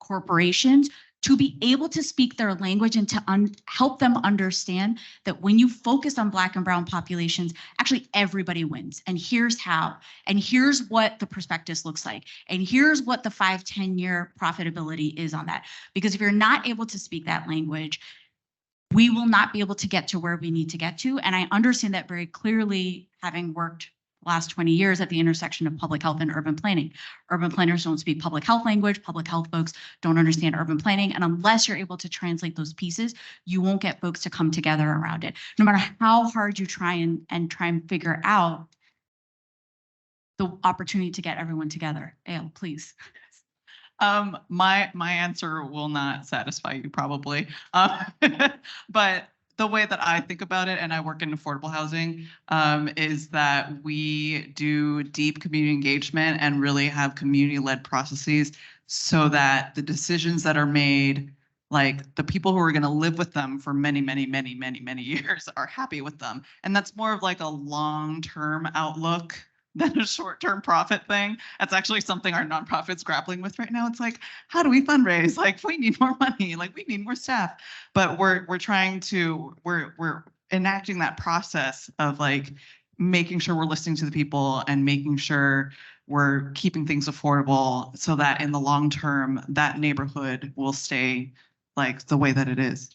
corporations, to be able to speak their language and to help them understand that when you focus on Black and brown populations, actually everybody wins. And here's how. And here's what the prospectus looks like. And here's what the 5-10-year profitability is on that. Because if you're not able to speak that language, we will not be able to get to where we need to get to. And I understand that very clearly, having worked the last 20 years at the intersection of public health and urban planning. Urban planners don't speak public health language. Public health folks don't understand urban planning. And unless you're able to translate those pieces, you won't get folks to come together around it. No matter how hard you try and figure out the opportunity to get everyone together. Ale, please. My answer will not satisfy you probably, but the way that I think about it, and I work in affordable housing, is that we do deep community engagement and really have community-led processes so that the decisions that are made, like the people who are going to live with them for many, many, many, many, many years are happy with them. And that's more of like a long-term outlook than a short-term profit thing. That's actually something our nonprofit's grappling with right now. It's like, how do we fundraise? Like, we need more money. Like, we need more staff. But we're enacting that process of like making sure we're listening to the people and making sure we're keeping things affordable so that in the long term, that neighborhood will stay like the way that it is.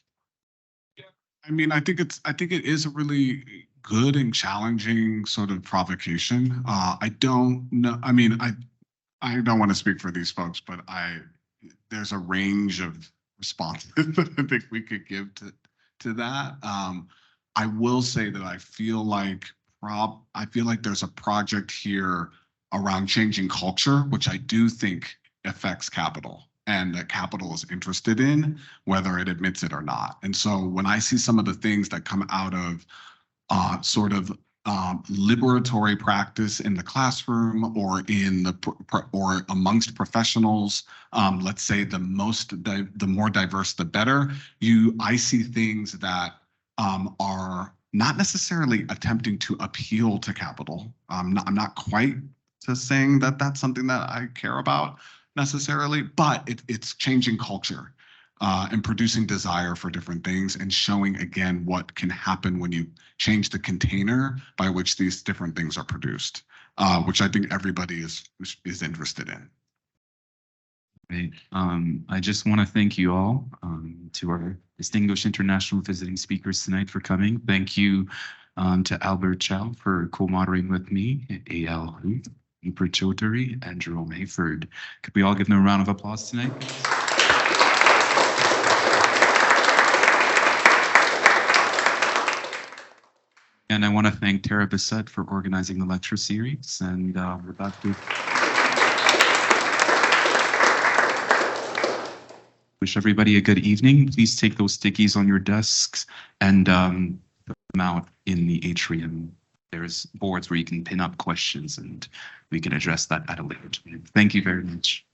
I mean, I think it is a really good and challenging sort of provocation. I don't know. I mean, I don't want to speak for these folks, but there's a range of responses that I think we could give to that. I will say that I feel like there's a project here around changing culture, which I do think affects capital, and that capital is interested in, whether it admits it or not. And so when I see some of the things that come out of sort of liberatory practice in the classroom or or amongst professionals, let's say the more diverse, the better. I see things that are not necessarily attempting to appeal to capital. I'm not quite to saying that that's something that I care about necessarily, but it's changing culture and producing desire for different things and showing again what can happen when you change the container by which these different things are produced, which I think everybody is interested in. Great. I just want to thank you all, to our distinguished international visiting speakers tonight for coming. Thank you to Albert Chao for co-moderating with me, A.L. Nupur Chaudhury, and Jerome Haferd. Could we all give them a round of applause tonight? And I want to thank Tara Bissett for organizing the lecture series. And we're about to wish everybody a good evening. Please take those stickies on your desks and put them out in the atrium. There's boards where you can pin up questions and we can address that at a later time. Thank you very much.